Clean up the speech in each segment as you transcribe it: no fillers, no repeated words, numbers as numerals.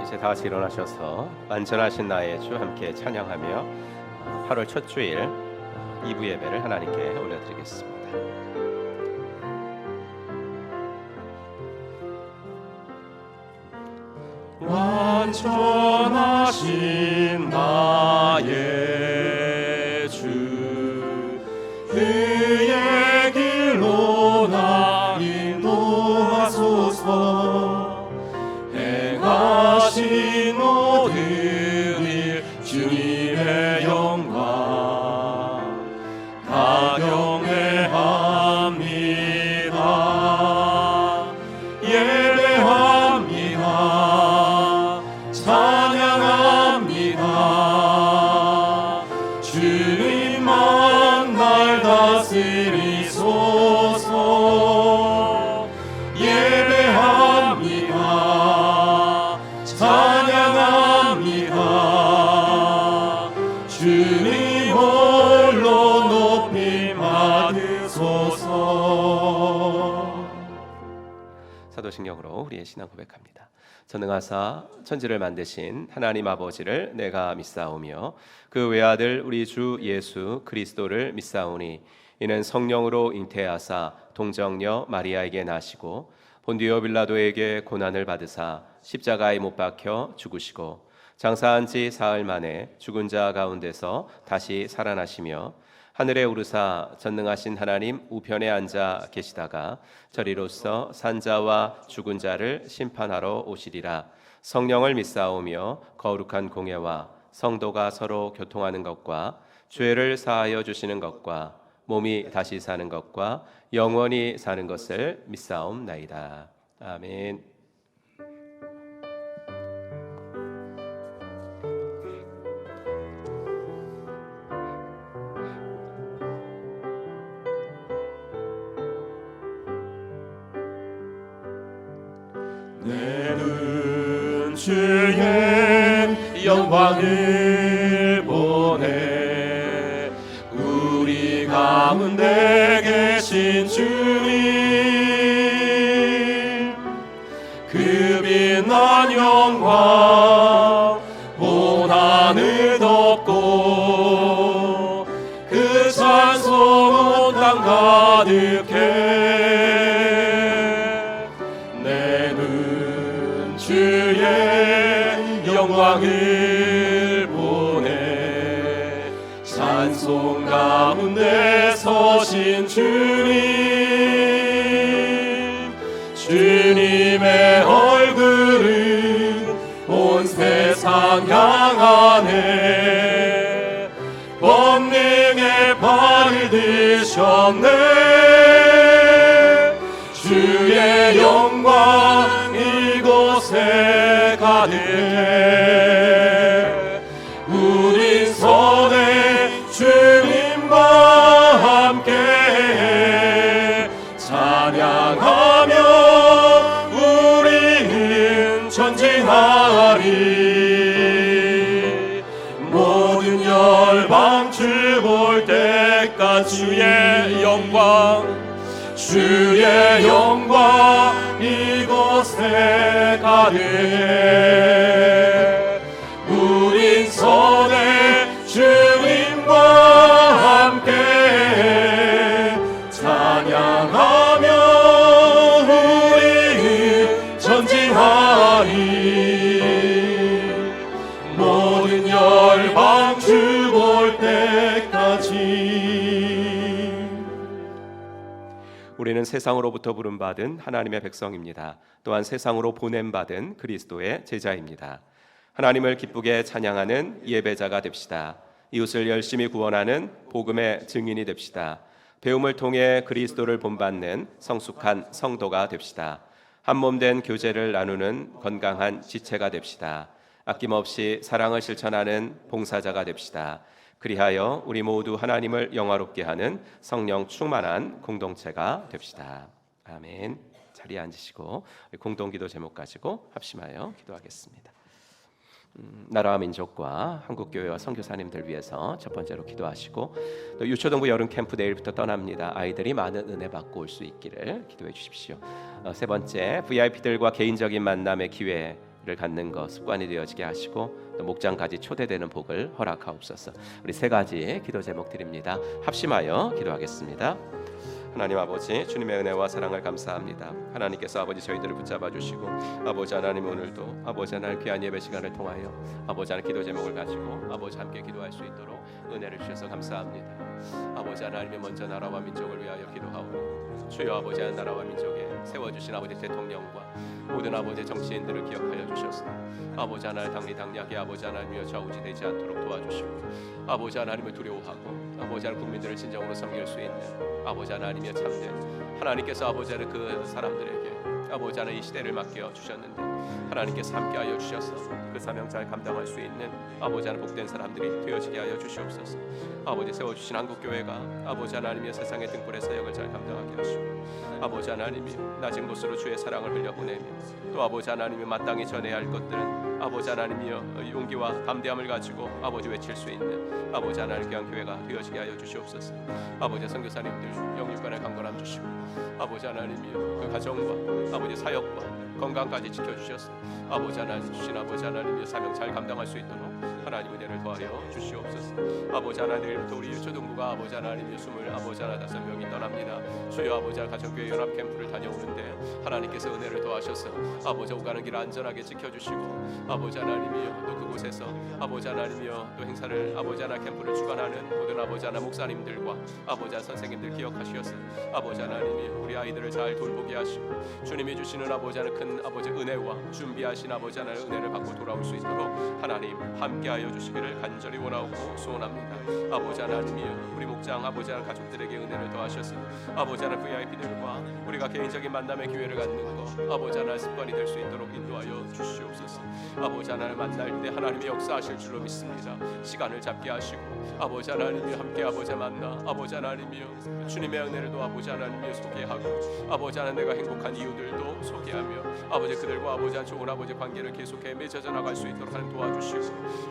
이제 다 같이 일어나셔서 완전하신 나의 주 함께 찬양하며 8월 첫 주일 2부 예배를 하나님께 올려드리겠습니다. 완전하신 나의 주 그의 길로 나 인도하소서. 행하신 모든 일 주님의 영광 다 경외합니다. 예배합니다. 찬양합니다. 주님만 날 다스리소서. 예배합니다. 찬양합니다. 주님 홀로 높임 받으소서. 사도신경으로 우리의 신앙 고백합니다. 전능하사 천지를 만드신 하나님 아버지를 내가 믿사오며 그 외아들 우리 주 예수 그리스도를 믿사오니 이는 성령으로 잉태하사 동정녀 마리아에게 나시고 본디오 빌라도에게 고난을 받으사 십자가에 못 박혀 죽으시고 장사한 지 사흘 만에 죽은 자 가운데서 다시 살아나시며 하늘에 오르사 전능하신 하나님 우편에 앉아 계시다가 저리로서 산자와 죽은 자를 심판하러 오시리라. 성령을 믿사오며 거룩한 공예와 성도가 서로 교통하는 것과 죄를 사하여 주시는 것과 몸이 다시 사는 것과 영원히 사는 것을 믿사옵나이다. 아멘. 내는 주의 영광을 보내 우리 가운데 계신 주님 그 빛난 영광 온 하늘 덮고 그 찬송 온 땅 가득해 주의 영광을 보내 찬송 가운데 서신 주님 주님의 얼굴은 온 세상 향하네 권능의 발을 드셨네 주의 영광 이곳에 가득해 우린 선의 주님과 함께 찬양하며 우리는 전진하리 모든 열방 주 볼 때까지 주의 영광 이곳에 가득해 우린 선의 주님과 함께 찬양하며 우리는 전진하리 모든 열방 주 볼 때까지. 우리는 세상으로부터 부름받은 하나님의 백성입니다. 또한 세상으로 보냄받은 그리스도의 제자입니다. 하나님을 기쁘게 찬양하는 예배자가 됩시다. 이웃을 열심히 구원하는 복음의 증인이 됩시다. 배움을 통해 그리스도를 본받는 성숙한 성도가 됩시다. 한몸된 교제를 나누는 건강한 지체가 됩시다. 아낌없이 사랑을 실천하는 봉사자가 됩시다. 그리하여 우리 모두 하나님을 영화롭게 하는 성령 충만한 공동체가 됩시다. 아멘. 자리에 앉으시고 공동기도 제목 가지고 합심하여 기도하겠습니다. 나라와 민족과 한국교회와 선교사님들 위해서 첫 번째로 기도하시고 또 유초동부 여름 캠프 내일부터 떠납니다. 아이들이 많은 은혜 받고 올 수 있기를 기도해 주십시오. 세 번째 VIP들과 개인적인 만남의 기회 갖는 것 습관이 되어지게 하시고 또 목장까지 초대되는 복을 허락하옵소서. 우리 세 가지 기도 제목 드립니다. 합심하여 기도하겠습니다. 하나님 아버지, 주님의 은혜와 사랑을 감사합니다. 하나님께서 아버지 저희들을 붙잡아 주시고 아버지 하나님 오늘도 아버지 하나님 귀한 예배 시간을 통하여 아버지 하나님 기도 제목을 가지고 아버지 함께 기도할 수 있도록 은혜를 주셔서 감사합니다. 아버지 하나님의 먼저 나라와 민족을 위하여 기도하오니 주여 아버지 하나님 나라와 민족에 세워주신 아버지 대통령과 모든 아버지 정치인들을 기억하여 주셔서 아버지 하나님 당리당략이 아버지 하나님이여 좌우지되지 않도록 도와주시고 아버지 하나님을 두려워하고 아버지 하나님 국민들을 진정으로 섬길 수 있는 아버지 하나님이여 참된 하나님께서 아버지 하나님 그 사람들에게 아버지 하나님 이 시대를 맡겨 주셨는데 하나님께서 함께하여 주셔서 그 사명 잘 감당할 수 있는 아버지 하나님 복된 사람들이 되어지게 하여 주시옵소서. 아버지 세워주신 한국교회가 아버지 하나님의 세상의 등불의 사역을 잘 감당하게 하시고 아버지 하나님이 낮은 곳으로 주의 사랑을 흘려보내며 또 아버지 하나님이 마땅히 전해야 할 것들은 아버지 하나님이여 용기와 담대함을 가지고 아버지 외칠 수 있는 아버지 하나님 귀한 교회가 되어지게 하여 주시옵소서. 아버지 선교사님들 영육간의 강건함 주시고 아버지 하나님이여 그 가정과 아버지 사역과 건강까지 지켜주셔서 아버지 하나님 주신 아버지 하나님의 사명 잘 감당할 수 있도록 하나님 은혜를 더하여 주시옵소서. 아버지 하나님부터 우리 초등부가 아버지 하나님의 25명이 떠납니다. 주여 아버지 가정교회 연합 캠프를 다녀오는데 하나님께서 은혜를 더하셔서 아버지 오가는 길 안전하게 지켜주시고 아버지 하나님이여 또 그곳에서 아버지 하나님이여 또 행사를 아버지 하나 캠프를 주관하는 모든 아버지 하나 목사님들과 아버지 하나 선생님들 기억하시어서 아버지 하나님이 우리 아이들을 잘 돌보게 하시고 주님이 주시는 아버지 하나 큰 아버지 은혜와 준비하신 아버지 하나의 은혜를 받고 돌아올 수 있도록 하나님 함께하여 주시기를 간절히 원하고 소원합니다. 아버지 하나님이여 우리 목장 아버지 하나 가족들에게 은혜를 더하셔서 아버지 하나 VIP들과 우리가 개인적인 만남의 기회를 갖는 것 아버지 하나 습관이 될 수 있도록 인도하여 주시옵소서. 아버지 하나를 만날 때 하나님이 역사하실 줄로 믿습니다. 시간을 잡게 하시고 아버지 하나님이 함께 아버지 만나 아버지 하나님이여 주님의 은혜를도 아버지 하나님이 소개하고 아버지 하나 내가 행복한 이유들도 소개하며 아버지 그들과 아버지 한 좋은 아버지 관계를 계속해 맺어져 나갈 수 있도록 하나님 도와주시고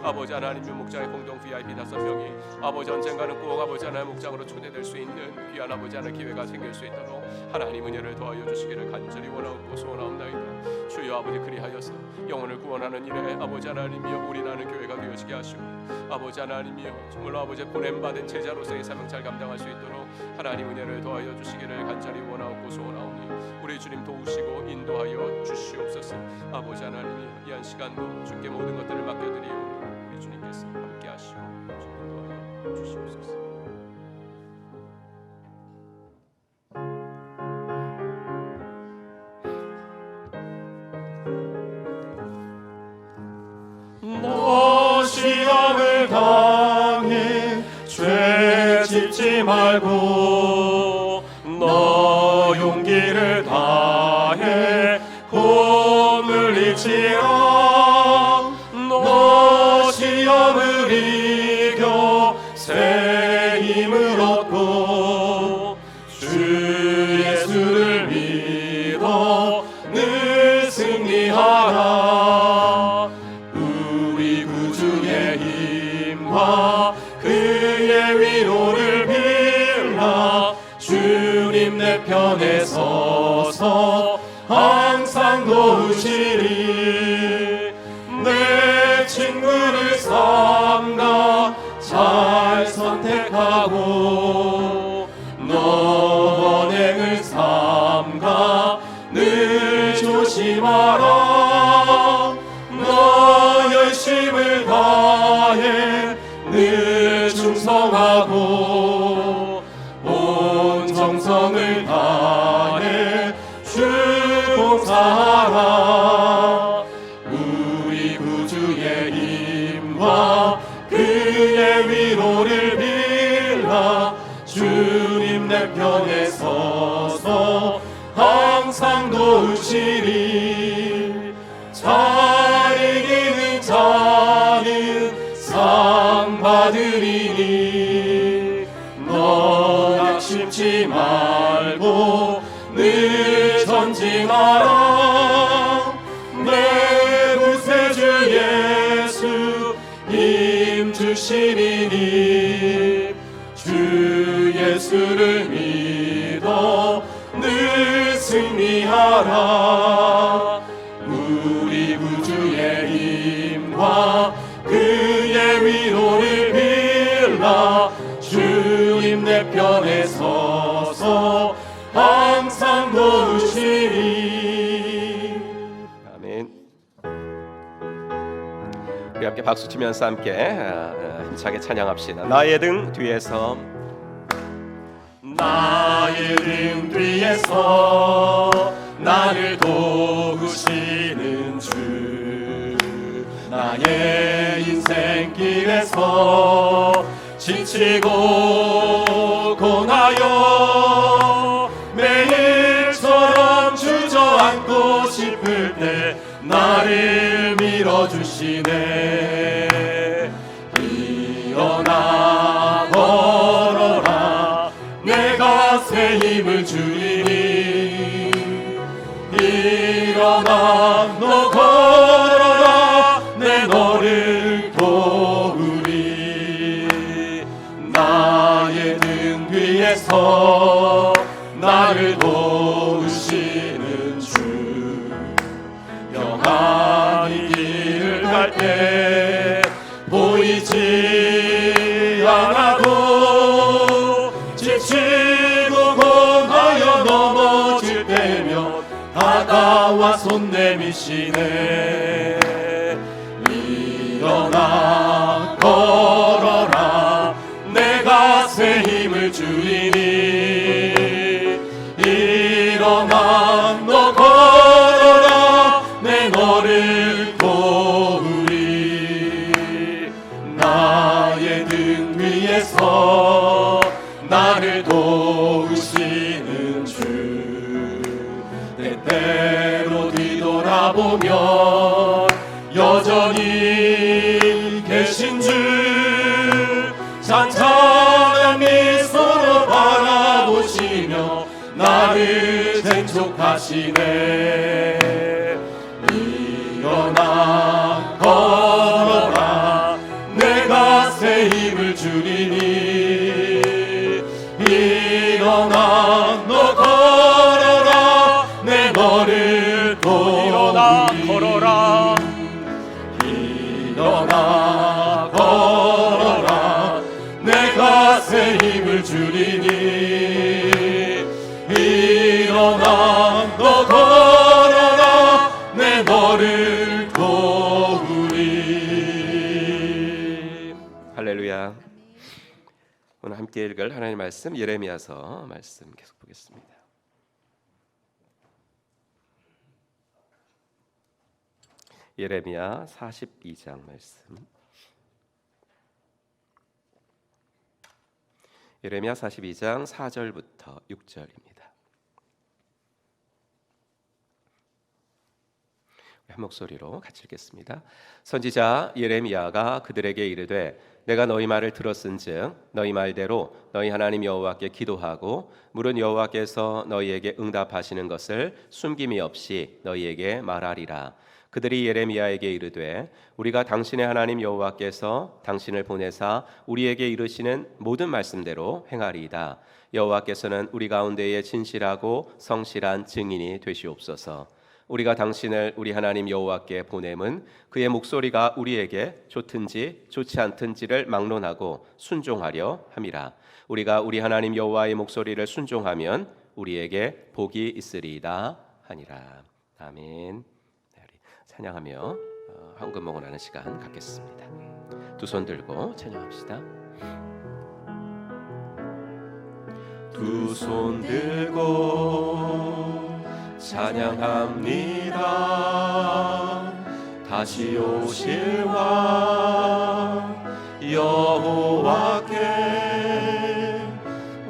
아버지 하나님의 목장의 공동 VIP 5명이 아버지 언젠가는 꼭 아버지 하나의 목장으로 초대될 수 있는 귀한 아버지 하나의 기회가 생길 수 있도록 하나님 은혜를 더하여 주시기를 간절히 원하고 소원하옵나이다. 주여 아버지 그리하여서 영혼을 구원하는 일에 아버지 하나님이여 우리나는 교회가 되어지게 하시고 아버지 하나님이여 정말로 아버지 보냄받은 제자로서의 사명 잘 감당할 수 있도록 하나님 은혜를 더하여 주시기를 간절히 원하고 소원하오니 우리 주님 도우시고 인도하여 주시옵소서. 아버지 하나님이 이 한 시간도 주께 모든 것들을 맡겨드리오니 우리 주님께서 함께 하시고 인도하여 주시옵소서. 너 시험을 당해 죄 짓지 말고 너 용기를 다해 곧 물리치라. 너 시험을 이겨 새 힘을 얻고 주 예수를 믿어 늘 승리하라. 우리 구주의 힘과 그의 위로를 빌라. 주님 내 편에 서서 항상 도우시리. 내 친구를 삼가 잘 선택하고 너 언행을 삼가 늘 조심하라. 너 열심을 다해 늘 충성하고 온 정성을 다해 주 봉사하라. 우리 구주의 힘과 그의 위로를 빌라. 주님 내 편에 서서 항상 도우시리. 잘 이기는 자는 상 받으리니 너 낙심치 말고 늘 전진하라. 내 구세주 예수 힘 주시리니 주 예수를 믿어 늘 승리하라. 우리 구주 영광과 그의 위로를 빌라 주님 내 편에 서서 항상 도우시리. 아멘. 우리 함께 박수 치면서 함께 힘차게 찬양합시다. 나의 등 뒤에서, 나의 등 뒤에서 나를 도우시는 주, 나의 인생길에서 지치고 고나여 매일처럼 주저앉고 싶을 때 나를 밀어주시네. 일어나 걸어라 내가 새 힘을 주리니. 일어나 너 걸어라 내 너를 도우리. 나의 등 뒤에서 나를 도우시는 주, 영원히 길을 갈 때 보이지 않아도 지치고 고나여 넘어질 때면 다가와 손 내미시네. 일어나 걸어라 내가 새 힘을 주리니. 일어나 너 걸어라 내 너를 도우리. 나의 등 위에서 나를 도우시는 주, 때때로 뒤돌아보면 여전히 계신 주, 찬찬한 미소로 바라보시며 나를 쟁촉하시네. 일어나 걸어라 내가 새 힘을 주리니. 일어나 너 걸어라 내 너를 도우리. 일어나 걸어라, 일어나 걸어라 내가 새 힘을 주리니. 일어나 너 걸어라 내 너를 도우리. 할렐루야. 오늘 함께 읽을 하나님의 말씀 예레미야서 말씀 계속 보겠습니다. 예레미야 42장 말씀. 예레미야 42장 4절부터 6절입니다. 한 목소리로 같이 읽겠습니다. 선지자 예레미야가 그들에게 이르되 내가 너희 말을 들었은즉 너희 말대로 너희 하나님 여호와께 기도하고 물은 여호와께서 너희에게 응답하시는 것을 숨김이 없이 너희에게 말하리라. 그들이 예레미야에게 이르되 우리가 당신의 하나님 여호와께서 당신을 보내사 우리에게 이르시는 모든 말씀대로 행하리이다. 여호와께서는 우리 가운데에 진실하고 성실한 증인이 되시옵소서. 우리가 당신을 우리 하나님 여호와께 보냄은 그의 목소리가 우리에게 좋든지 좋지 않든지를 막론하고 순종하려 함이라. 우리가 우리 하나님 여호와의 목소리를 순종하면 우리에게 복이 있으리이다 하니라. 아멘. 찬양하며 헌금 먹으라는 시간 갖겠습니다. 두 손 들고 찬양합시다. 두 손 들고 찬양합니다. 다시 오실 왕 여호와께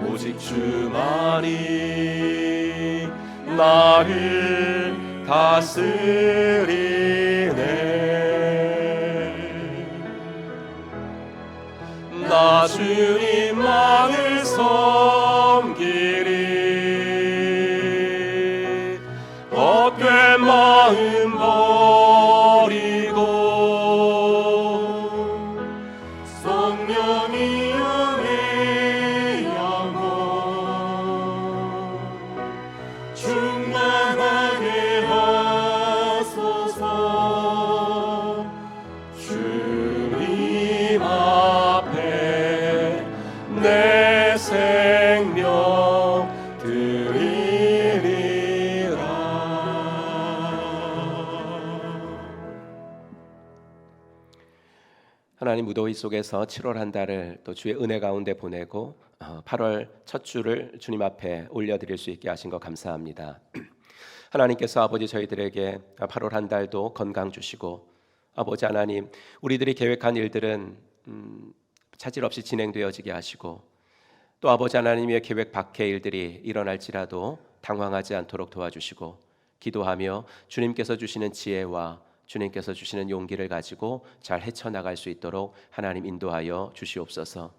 오직 주만이 나를 다스리네. 나 주님만을 섬기리. 헛된 마음 버리고 성령이여 내 영혼 충만하게 하소서. 무더위 속에서 7월 한 달을 또 주의 은혜 가운데 보내고 8월 첫 주를 주님 앞에 올려드릴 수 있게 하신 것 감사합니다. 하나님께서 아버지 저희들에게 8월 한 달도 건강 주시고 아버지 하나님 우리들이 계획한 일들은 차질 없이 진행되어지게 하시고 또 아버지 하나님의 계획 밖의 일들이 일어날지라도 당황하지 않도록 도와주시고 기도하며 주님께서 주시는 지혜와 주님께서 주시는 용기를 가지고 잘 헤쳐나갈 수 있도록 하나님 인도하여 주시옵소서.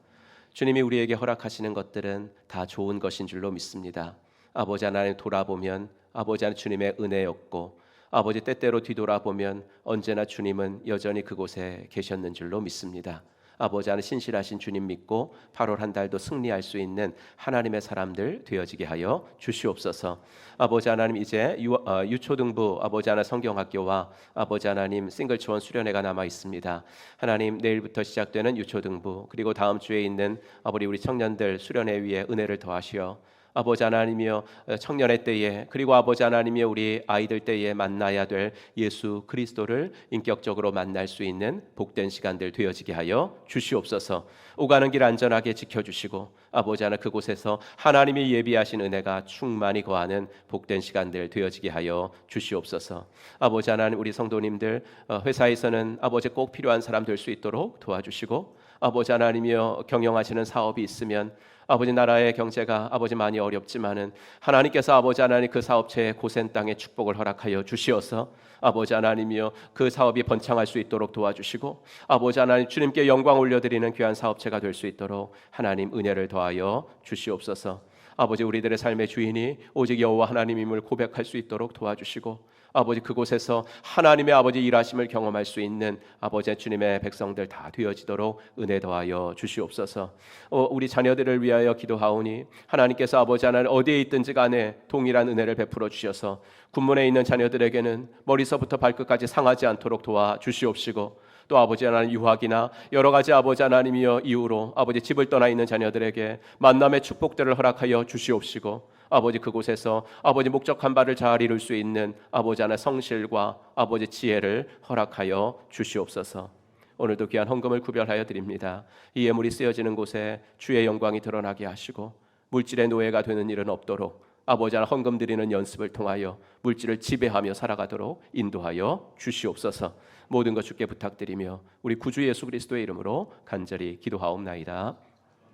주님이 우리에게 허락하시는 것들은 다 좋은 것인 줄로 믿습니다. 아버지 하나님 돌아보면 아버지 하나님 주님의 은혜였고 아버지 때때로 뒤돌아보면 언제나 주님은 여전히 그곳에 계셨는 줄로 믿습니다. 아버지 하나님 신실하신 주님 믿고 8월 한 달도 승리할 수 있는 하나님의 사람들 되어지게 하여 주시옵소서. 아버지 하나님 이제 유초등부 아버지 하나님 성경학교와 아버지 하나님 싱글초원 수련회가 남아 있습니다. 하나님 내일부터 시작되는 유초등부 그리고 다음 주에 있는 아버지 우리 청년들 수련회 위에 은혜를 더하시어 아버지 하나님이여 청년의 때에 그리고 아버지 하나님이여 우리 아이들 때에 만나야 될 예수 그리스도를 인격적으로 만날 수 있는 복된 시간들 되어지게 하여 주시옵소서. 오가는 길 안전하게 지켜주시고 아버지 하나님 그곳에서 하나님이 예비하신 은혜가 충만히 거하는 복된 시간들 되어지게 하여 주시옵소서. 아버지 하나님 우리 성도님들 회사에서는 아버지 꼭 필요한 사람 될 수 있도록 도와주시고 아버지 하나님이여 경영하시는 사업이 있으면 아버지 나라의 경제가 아버지 많이 어렵지만은 하나님께서 아버지 하나님 그 사업체의 고센 땅에 축복을 허락하여 주시어서 아버지 하나님이여 그 사업이 번창할 수 있도록 도와주시고 아버지 하나님 주님께 영광 올려드리는 귀한 사업체가 될 수 있도록 하나님 은혜를 더하여 주시옵소서. 아버지 우리들의 삶의 주인이 오직 여호와 하나님임을 고백할 수 있도록 도와주시고 아버지 그곳에서 하나님의 아버지 일하심을 경험할 수 있는 아버지 주님의 백성들 다 되어지도록 은혜 더하여 주시옵소서. 우리 자녀들을 위하여 기도하오니 하나님께서 아버지 하나님 어디에 있든지 간에 동일한 은혜를 베풀어 주셔서 군문에 있는 자녀들에게는 머리서부터 발끝까지 상하지 않도록 도와주시옵시고 또 아버지 하나님 유학이나 여러 가지 아버지 하나님이여 이유로 아버지 집을 떠나 있는 자녀들에게 만남의 축복들을 허락하여 주시옵시고 아버지 그곳에서 아버지 목적한 바를 잘 이룰 수 있는 아버지 하나님 성실과 아버지 지혜를 허락하여 주시옵소서. 오늘도 귀한 헌금을 구별하여 드립니다. 이 예물이 쓰여지는 곳에 주의 영광이 드러나게 하시고 물질의 노예가 되는 일은 없도록 아버지 하나님 헌금 드리는 연습을 통하여 물질을 지배하며 살아가도록 인도하여 주시옵소서. 모든 것 주께 부탁드리며 우리 구주 예수 그리스도의 이름으로 간절히 기도하옵나이다.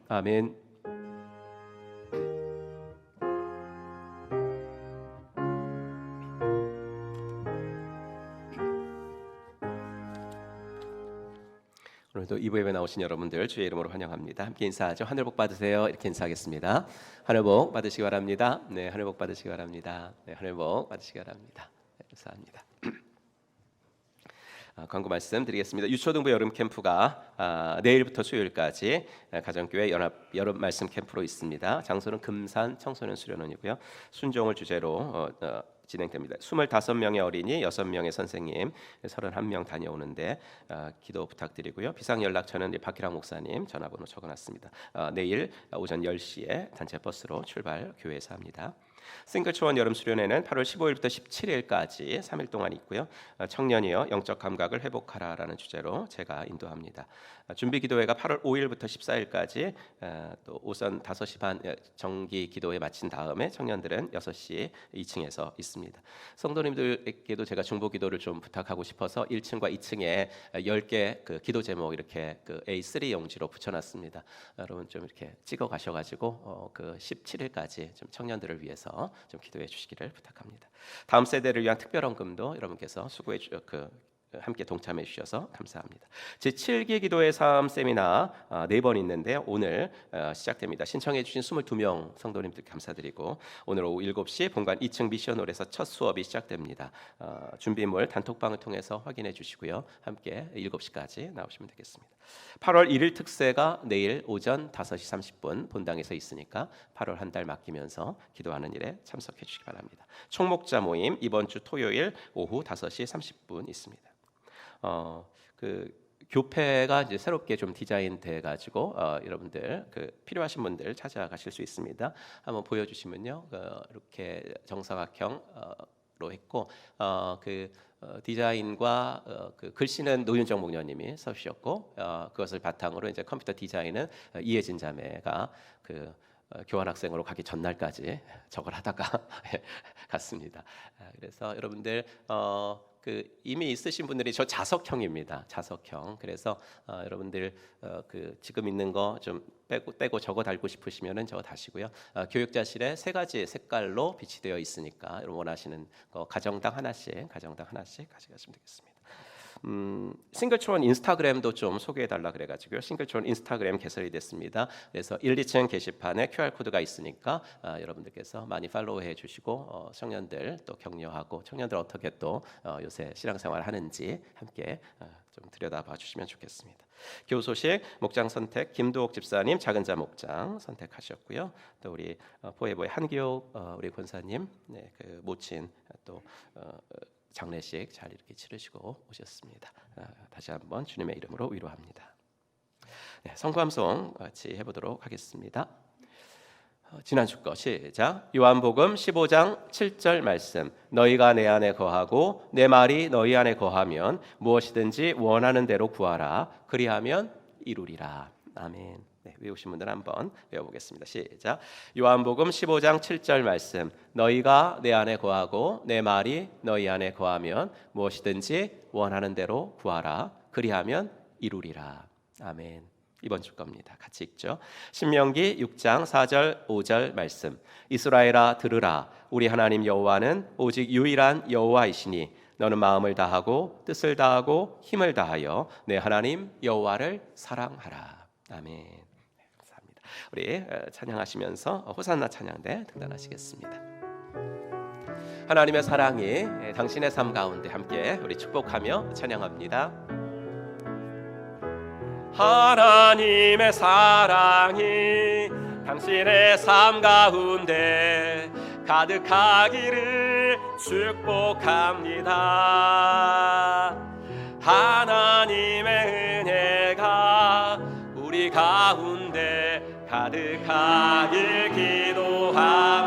아멘. 오늘도 2부 예배 나오신 여러분들 주의 이름으로 환영합니다. 함께 인사하죠. 하늘 복 받으세요. 이렇게 인사하겠습니다. 하늘 복 받으시기 바랍니다. 네, 하늘 복 받으시기 바랍니다. 네, 하늘 복 받으시기 바랍니다. 네, 감사합니다. 광고 말씀드리겠습니다. 유초등부 여름 캠프가 내일부터 수요일까지 가정교회 연합 여름 말씀 캠프로 있습니다. 장소는 금산 청소년 수련원이고요. 순종을 주제로 진행됩니다. 25명의 어린이, 6명의 선생님, 31명 다녀오는데 기도 부탁드리고요. 비상 연락처는 박희랑 목사님 전화번호 적어놨습니다. 내일 오전 10시에 단체 버스로 출발 교회에서 합니다. 싱글초원 여름 수련회는 8월 15일부터 17일까지 3일 동안 있고요. 청년이여 영적 감각을 회복하라라는 주제로 제가 인도합니다. 준비 기도회가 8월 5일부터 14일까지 또 오전 5시 반 정기 기도회 마친 다음에 청년들은 6시 2층에서 있습니다. 성도님들에게도 제가 중보 기도를 좀 부탁하고 싶어서 1층과 2층에 10개 그 기도 제목 이렇게 그 A3 용지로 붙여놨습니다. 여러분 좀 이렇게 찍어 가셔가지고 그 17일까지 좀 청년들을 위해서 좀 기도해 주시기를 부탁합니다. 다음 세대를 위한 특별 헌금도 여러분께서 수고해 함께 동참해 주셔서 감사합니다. 제7기 기도의 삶 세미나 4번 있는데요. 오늘 시작됩니다. 신청해 주신 22명 성도님들 감사드리고 오늘 오후 7시 본관 2층 미션홀에서 첫 수업이 시작됩니다. 준비물 단톡방을 통해서 확인해 주시고요. 함께 7시까지 나오시면 되겠습니다. 8월 1일 특세가 내일 오전 5시 30분 본당에서 있으니까 8월 한 달 맡기면서 기도하는 일에 참석해 주시기 바랍니다. 총목자 모임 이번 주 토요일 오후 5시 30분 있습니다. 그 교패가 이제 새롭게 좀 디자인돼 가지고 여러분들 그 필요하신 분들 찾아가실 수 있습니다. 한번 보여주시면요, 이렇게 정사각형으로 했고 디자인과 그 글씨는 노윤정 목녀님이 써주셨고 그것을 바탕으로 이제 컴퓨터 디자인은 이혜진 자매가 그 교환학생으로 가기 전날까지 저걸 하다가 갔습니다. 그래서 여러분들 그 이미 있으신 분들이 저 자석형입니다. 자석형. 그래서 여러분들 그 지금 있는 거 좀 빼고 저거 달고 싶으시면은 저거 다시고요. 교육자실에 3가지 색깔로 빛이 되어 있으니까 여러분 원하시는 거 가정당 하나씩 가져가시면 되겠습니다. 싱글트론 인스타그램도 좀 소개해달라 그래가지고요. 싱글트론 인스타그램 개설이 됐습니다. 그래서 1, 2층 게시판에 QR코드가 있으니까 여러분들께서 많이 팔로우해 주시고 청년들 또 격려하고 청년들 어떻게 또 요새 신앙생활 하는지 함께 좀 들여다봐 주시면 좋겠습니다. 교우 소식 목장 선택 김도옥 집사님 작은자 목장 선택하셨고요. 또 우리 포에버의 한기옥 우리 권사님 그 모친 또 장례식 잘 이렇게 치르시고 오셨습니다. 다시 한번 주님의 이름으로 위로합니다. 성감송 같이 해보도록 하겠습니다. 지난주 거 시작. 요한복음 15장 7절 말씀. 너희가 내 안에 거하고 내 말이 너희 안에 거하면 무엇이든지 원하는 대로 구하라. 그리하면 이루리라. 아멘. 외우신 분들 한번 외워보겠습니다. 시작. 요한복음 15장 7절 말씀. 너희가 내 안에 거하고 내 말이 너희 안에 거하면 무엇이든지 원하는 대로 구하라. 그리하면 이루리라. 아멘. 이번 주 겁니다. 같이 읽죠. 신명기 6장 4절 5절 말씀. 이스라엘아 들으라. 우리 하나님 여호와는 오직 유일한 여호와이시니 너는 마음을 다하고 뜻을 다하고 힘을 다하여 내 하나님 여호와를 사랑하라. 아멘. 감사합니다. 우리 찬양하시면서 호산나 찬양대 등단하시겠습니다. 하나님의 사랑이 당신의 삶 가운데 함께 우리 축복하며 찬양합니다. 하나님의 사랑이 당신의 삶 가운데 가득하기를 축복합니다. 하나님의 은혜가 우리 가운데 가득하길 기도합니다.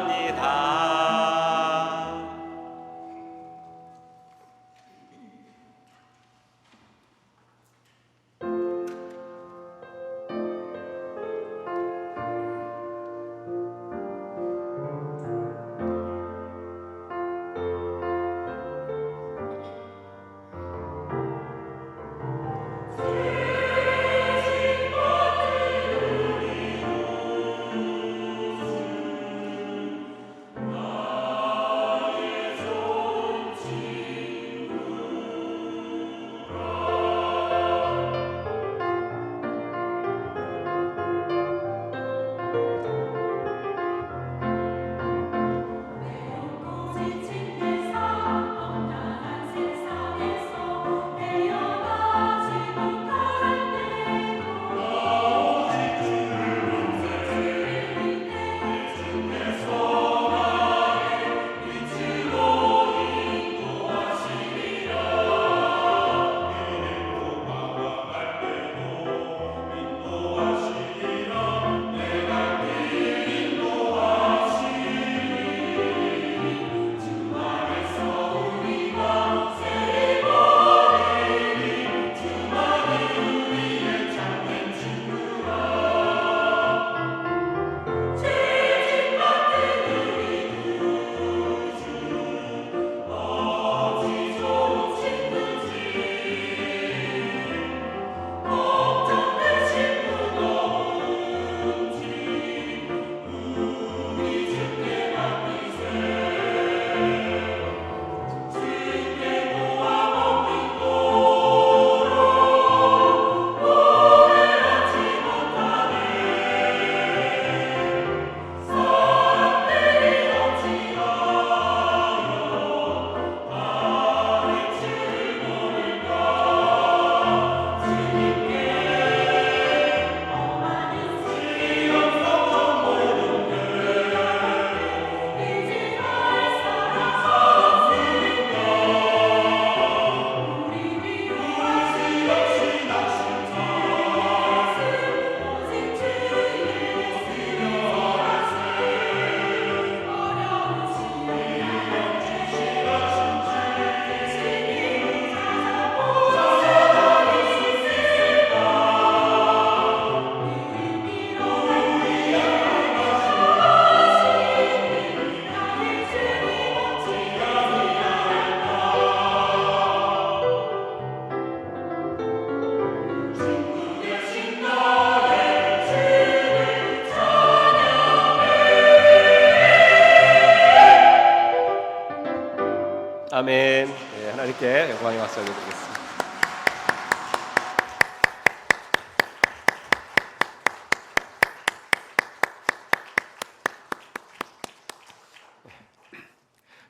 아멘. 네, 하나님께 영광의 박수 올려드리겠습니다.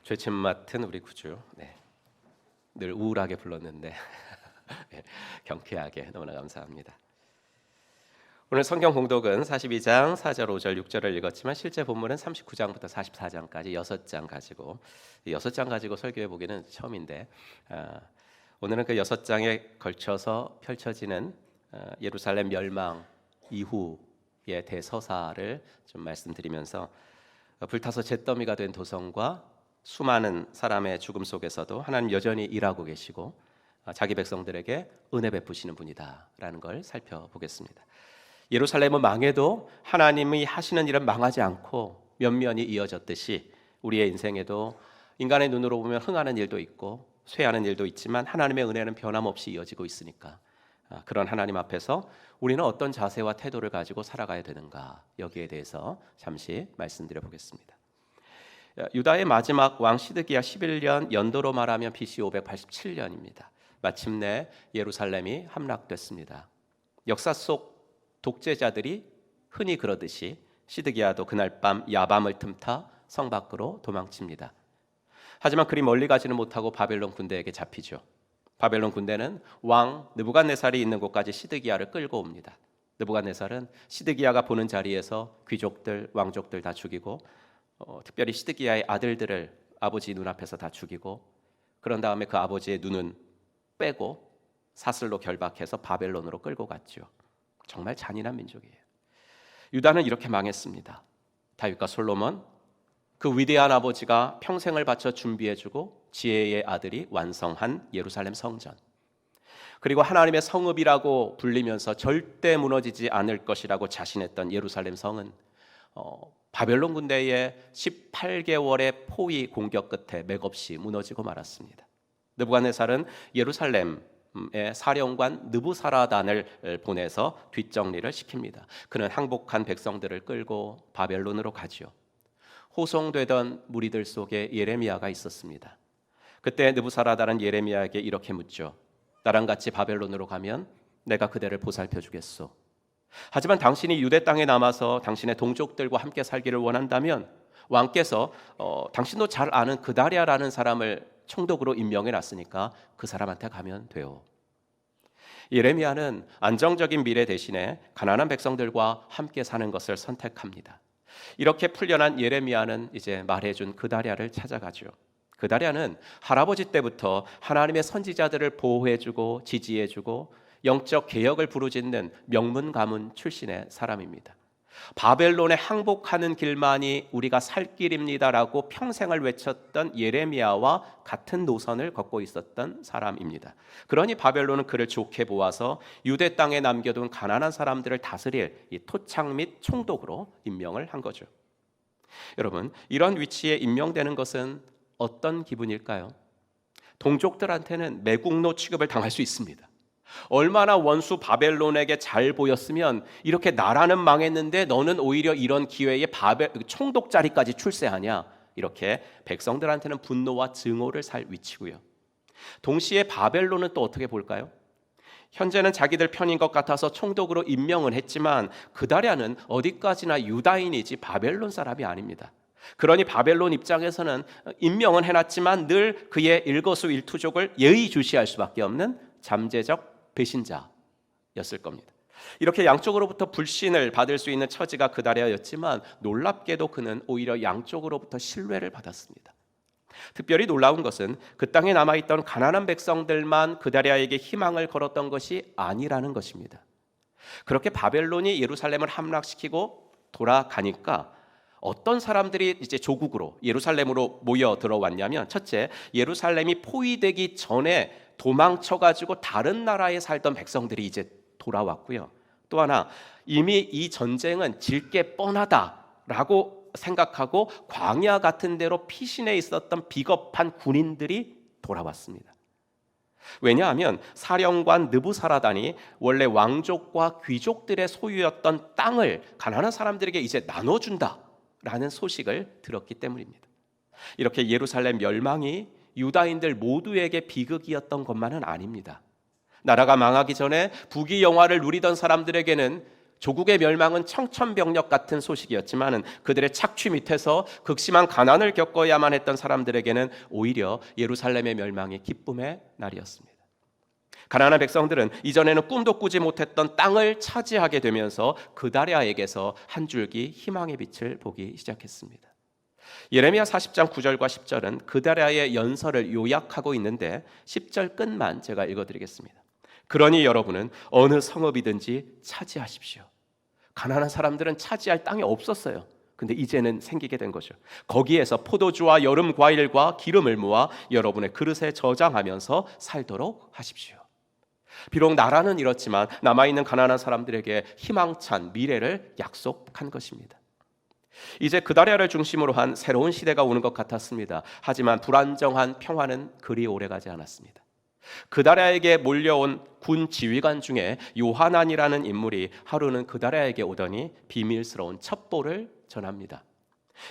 죄침 맡은 우리 구주, 네, 늘 우울하게 불렀는데 네, 경쾌하게 너무나 감사합니다. 오늘 성경 공독은 42장 4절, 5절, 6절을 읽었지만 실제 본문은 39장부터 44장까지 6장 가지고 6장 가지고 설교해 보기는 처음인데 오늘은 그 6장에 걸쳐서 펼쳐지는 예루살렘 멸망 이후의 대서사를 좀 말씀드리면서 불타서 잿더미가 된 도성과 수많은 사람의 죽음 속에서도 하나님 여전히 일하고 계시고 자기 백성들에게 은혜 베푸시는 분이다라는 걸 살펴보겠습니다. 예루살렘은 망해도 하나님이 하시는 일은 망하지 않고 면면이 이어졌듯이 우리의 인생에도 인간의 눈으로 보면 흥하는 일도 있고 쇠하는 일도 있지만 하나님의 은혜는 변함없이 이어지고 있으니까 그런 하나님 앞에서 우리는 어떤 자세와 태도를 가지고 살아가야 되는가, 여기에 대해서 잠시 말씀드려 보겠습니다. 유다의 마지막 왕 시드기야 11년 연도로 말하면 BC 587년입니다. 마침내 예루살렘이 함락됐습니다. 역사 속 독재자들이 흔히 그러듯이 시드기야도 그날 밤 야밤을 틈타 성 밖으로 도망칩니다. 하지만 그리 멀리 가지는 못하고 바벨론 군대에게 잡히죠. 바벨론 군대는 왕 느부갓네살이 있는 곳까지 시드기야를 끌고 옵니다. 느부갓네살은 시드기야가 보는 자리에서 귀족들, 왕족들 다 죽이고 특별히 시드기야의 아들들을 아버지 눈앞에서 다 죽이고 그런 다음에 그 아버지의 눈은 빼고 사슬로 결박해서 바벨론으로 끌고 갔죠. 정말 잔인한 민족이에요. 유다는 이렇게 망했습니다. 다윗과 솔로몬, 그 위대한 아버지가 평생을 바쳐 준비해주고 지혜의 아들이 완성한 예루살렘 성전, 그리고 하나님의 성읍이라고 불리면서 절대 무너지지 않을 것이라고 자신했던 예루살렘 성은 바벨론 군대의 18개월의 포위 공격 끝에 맥없이 무너지고 말았습니다. 느부갓네살은 예루살렘의 사령관 느부사라단을 보내서 뒷정리를 시킵니다. 그는 항복한 백성들을 끌고 바벨론으로 가지요. 호송되던 무리들 속에 예레미야가 있었습니다. 그때 느부사라단은 예레미야에게 이렇게 묻죠. 나랑 같이 바벨론으로 가면 내가 그대를 보살펴 주겠소. 하지만 당신이 유대 땅에 남아서 당신의 동족들과 함께 살기를 원한다면 왕께서 당신도 잘 아는 그다랴라는 사람을 총독으로 임명해 놨으니까 그 사람한테 가면 돼요. 예레미야는 안정적인 미래 대신에 가난한 백성들과 함께 사는 것을 선택합니다. 이렇게 풀려난 예레미야는 이제 말해준 그다랴를 찾아가죠. 그다랴는 할아버지 때부터 하나님의 선지자들을 보호해주고 지지해주고 영적 개혁을 부르짖는 명문 가문 출신의 사람입니다. 바벨론에 항복하는 길만이 우리가 살 길입니다라고 평생을 외쳤던 예레미야와 같은 노선을 걷고 있었던 사람입니다. 그러니 바벨론은 그를 좋게 보아서 유대 땅에 남겨둔 가난한 사람들을 다스릴 이 토착 및 총독으로 임명을 한 거죠. 여러분, 이런 위치에 임명되는 것은 어떤 기분일까요? 동족들한테는 매국노 취급을 당할 수 있습니다. 얼마나 원수 바벨론에게 잘 보였으면 이렇게 나라는 망했는데 너는 오히려 이런 기회에 총독 자리까지 출세하냐, 이렇게 백성들한테는 분노와 증오를 살 위치고요. 동시에 바벨론은 또 어떻게 볼까요? 현재는 자기들 편인 것 같아서 총독으로 임명은 했지만 그다랴는 어디까지나 유다인이지 바벨론 사람이 아닙니다. 그러니 바벨론 입장에서는 임명은 해놨지만 늘 그의 일거수일투족을 예의주시할 수밖에 없는 잠재적 배신자였을 겁니다. 이렇게 양쪽으로부터 불신을 받을 수 있는 처지가 그다랴였지만 놀랍게도 그는 오히려 양쪽으로부터 신뢰를 받았습니다. 특별히 놀라운 것은 그 땅에 남아있던 가난한 백성들만 그다랴에게 희망을 걸었던 것이 아니라는 것입니다. 그렇게 바벨론이 예루살렘을 함락시키고 돌아가니까 어떤 사람들이 이제 조국으로 예루살렘으로 모여 들어왔냐면, 첫째, 예루살렘이 포위되기 전에 도망쳐가지고 다른 나라에 살던 백성들이 이제 돌아왔고요. 또 하나, 이미 이 전쟁은 질 게 뻔하다라고 생각하고 광야 같은 데로 피신해 있었던 비겁한 군인들이 돌아왔습니다. 왜냐하면 사령관 느부사라단이 원래 왕족과 귀족들의 소유였던 땅을 가난한 사람들에게 이제 나눠준다라는 소식을 들었기 때문입니다. 이렇게 예루살렘 멸망이 유다인들 모두에게 비극이었던 것만은 아닙니다. 나라가 망하기 전에 부귀 영화를 누리던 사람들에게는 조국의 멸망은 청천벽력 같은 소식이었지만 그들의 착취 밑에서 극심한 가난을 겪어야만 했던 사람들에게는 오히려 예루살렘의 멸망이 기쁨의 날이었습니다. 가난한 백성들은 이전에는 꿈도 꾸지 못했던 땅을 차지하게 되면서 그다랴에게서 한 줄기 희망의 빛을 보기 시작했습니다. 예레미야 40장 9절과 10절은 그다랴의 연설을 요약하고 있는데 10절 끝만 제가 읽어드리겠습니다. 그러니 여러분은 어느 성읍이든지 차지하십시오. 가난한 사람들은 차지할 땅이 없었어요. 근데 이제는 생기게 된 거죠. 거기에서 포도주와 여름 과일과 기름을 모아 여러분의 그릇에 저장하면서 살도록 하십시오. 비록 나라는 이렇지만 남아있는 가난한 사람들에게 희망찬 미래를 약속한 것입니다. 이제 그다랴를 중심으로 한 새로운 시대가 오는 것 같았습니다. 하지만 불안정한 평화는 그리 오래가지 않았습니다. 그다랴에게 몰려온 군 지휘관 중에 요하난이라는 인물이 하루는 그다랴에게 오더니 비밀스러운 첩보를 전합니다.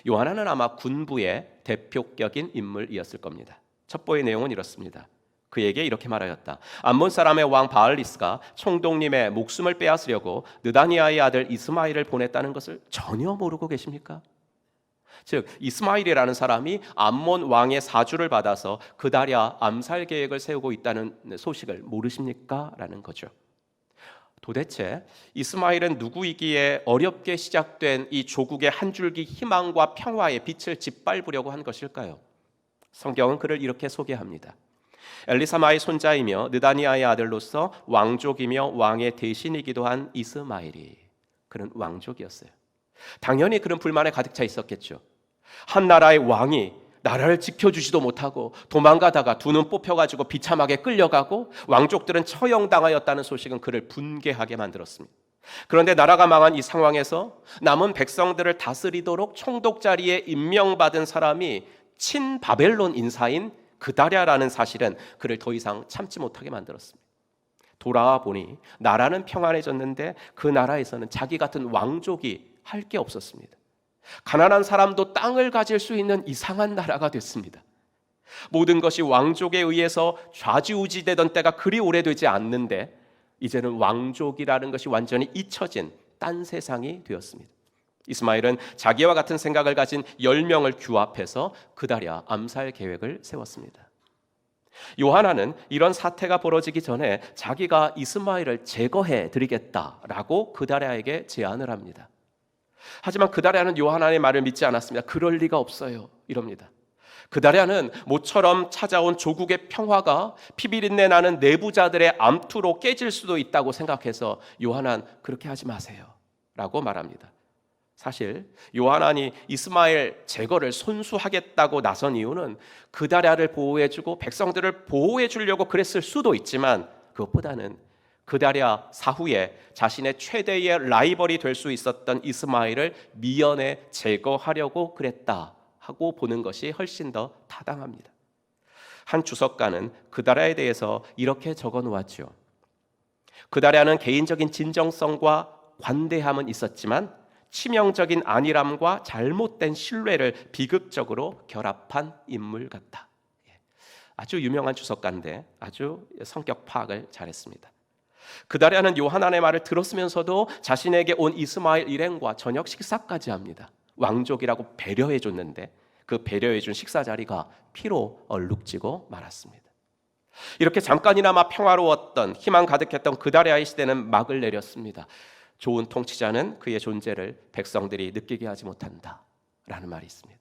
요하난은 아마 군부의 대표격인 인물이었을 겁니다. 첩보의 내용은 이렇습니다. 그에게 이렇게 말하였다. 암몬 사람의 왕 바알리스가 총독님의 목숨을 빼앗으려고 느다니아의 아들 이스마엘을 보냈다는 것을 전혀 모르고 계십니까? 즉 이스마엘이라는 사람이 암몬 왕의 사주를 받아서 그다랴 암살 계획을 세우고 있다는 소식을 모르십니까? 라는 거죠. 도대체 이스마엘은 누구이기에 어렵게 시작된 이 조국의 한 줄기 희망과 평화의 빛을 짓밟으려고 한 것일까요? 성경은 그를 이렇게 소개합니다. 엘리사마의 손자이며 느다니아의 아들로서 왕족이며 왕의 대신이기도 한 이스마엘이, 그는 왕족이었어요. 당연히 그는 불만에 가득 차 있었겠죠. 한 나라의 왕이 나라를 지켜주지도 못하고 도망가다가 두 눈 뽑혀가지고 비참하게 끌려가고 왕족들은 처형당하였다는 소식은 그를 분개하게 만들었습니다. 그런데 나라가 망한 이 상황에서 남은 백성들을 다스리도록 총독 자리에 임명받은 사람이 친바벨론 인사인 그다랴라는 사실은 그를 더 이상 참지 못하게 만들었습니다. 돌아와 보니 나라는 평안해졌는데 그 나라에서는 자기 같은 왕족이 할 게 없었습니다. 가난한 사람도 땅을 가질 수 있는 이상한 나라가 됐습니다. 모든 것이 왕족에 의해서 좌지우지되던 때가 그리 오래되지 않는데 이제는 왕족이라는 것이 완전히 잊혀진 딴 세상이 되었습니다. 이스마엘은 자기와 같은 생각을 가진 10명을 규합해서 그다랴 암살 계획을 세웠습니다. 요하나는 이런 사태가 벌어지기 전에 자기가 이스마엘을 제거해 드리겠다라고 그다랴에게 제안을 합니다. 하지만 그다랴는 요하나의 말을 믿지 않았습니다. 그럴 리가 없어요, 이럽니다. 그다랴는 모처럼 찾아온 조국의 평화가 피비린내 나는 내부자들의 암투로 깨질 수도 있다고 생각해서 요하난 그렇게 하지 마세요 라고 말합니다. 사실 요하난이 이스마엘 제거를 손수하겠다고 나선 이유는 그다랴를 보호해주고 백성들을 보호해주려고 그랬을 수도 있지만 그것보다는 그다랴 사후에 자신의 최대의 라이벌이 될 수 있었던 이스마엘을 미연에 제거하려고 그랬다 하고 보는 것이 훨씬 더 타당합니다. 한 주석가는 그다랴에 대해서 이렇게 적어 놓았죠. 그다랴는 개인적인 진정성과 관대함은 있었지만 치명적인 안일함과 잘못된 신뢰를 비극적으로 결합한 인물 같다. 아주 유명한 주석가인데 아주 성격 파악을 잘했습니다. 그다랴는 요하난의 말을 들었으면서도 자신에게 온 이스마엘 일행과 저녁 식사까지 합니다. 왕족이라고 배려해 줬는데 그 배려해 준 식사 자리가 피로 얼룩지고 말았습니다. 이렇게 잠깐이나마 평화로웠던 희망 가득했던 그다랴의 시대는 막을 내렸습니다. 좋은 통치자는 그의 존재를 백성들이 느끼게 하지 못한다 라는 말이 있습니다.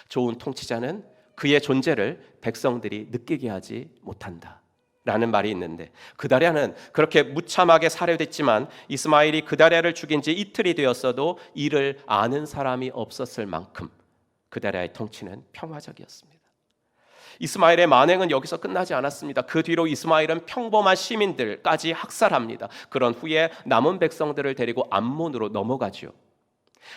좋은 통치자는 그의 존재를 백성들이 느끼게 하지 못한다 라는 말이 있는데 그다랴는 그렇게 무참하게 살해됐지만 이스마엘이 그다랴를 죽인 지 이틀이 되었어도 이를 아는 사람이 없었을 만큼 그다랴의 통치는 평화적이었습니다. 이스마엘의 만행은 여기서 끝나지 않았습니다. 그 뒤로 이스마엘은 평범한 시민들까지 학살합니다. 그런 후에 남은 백성들을 데리고 암몬으로 넘어가죠.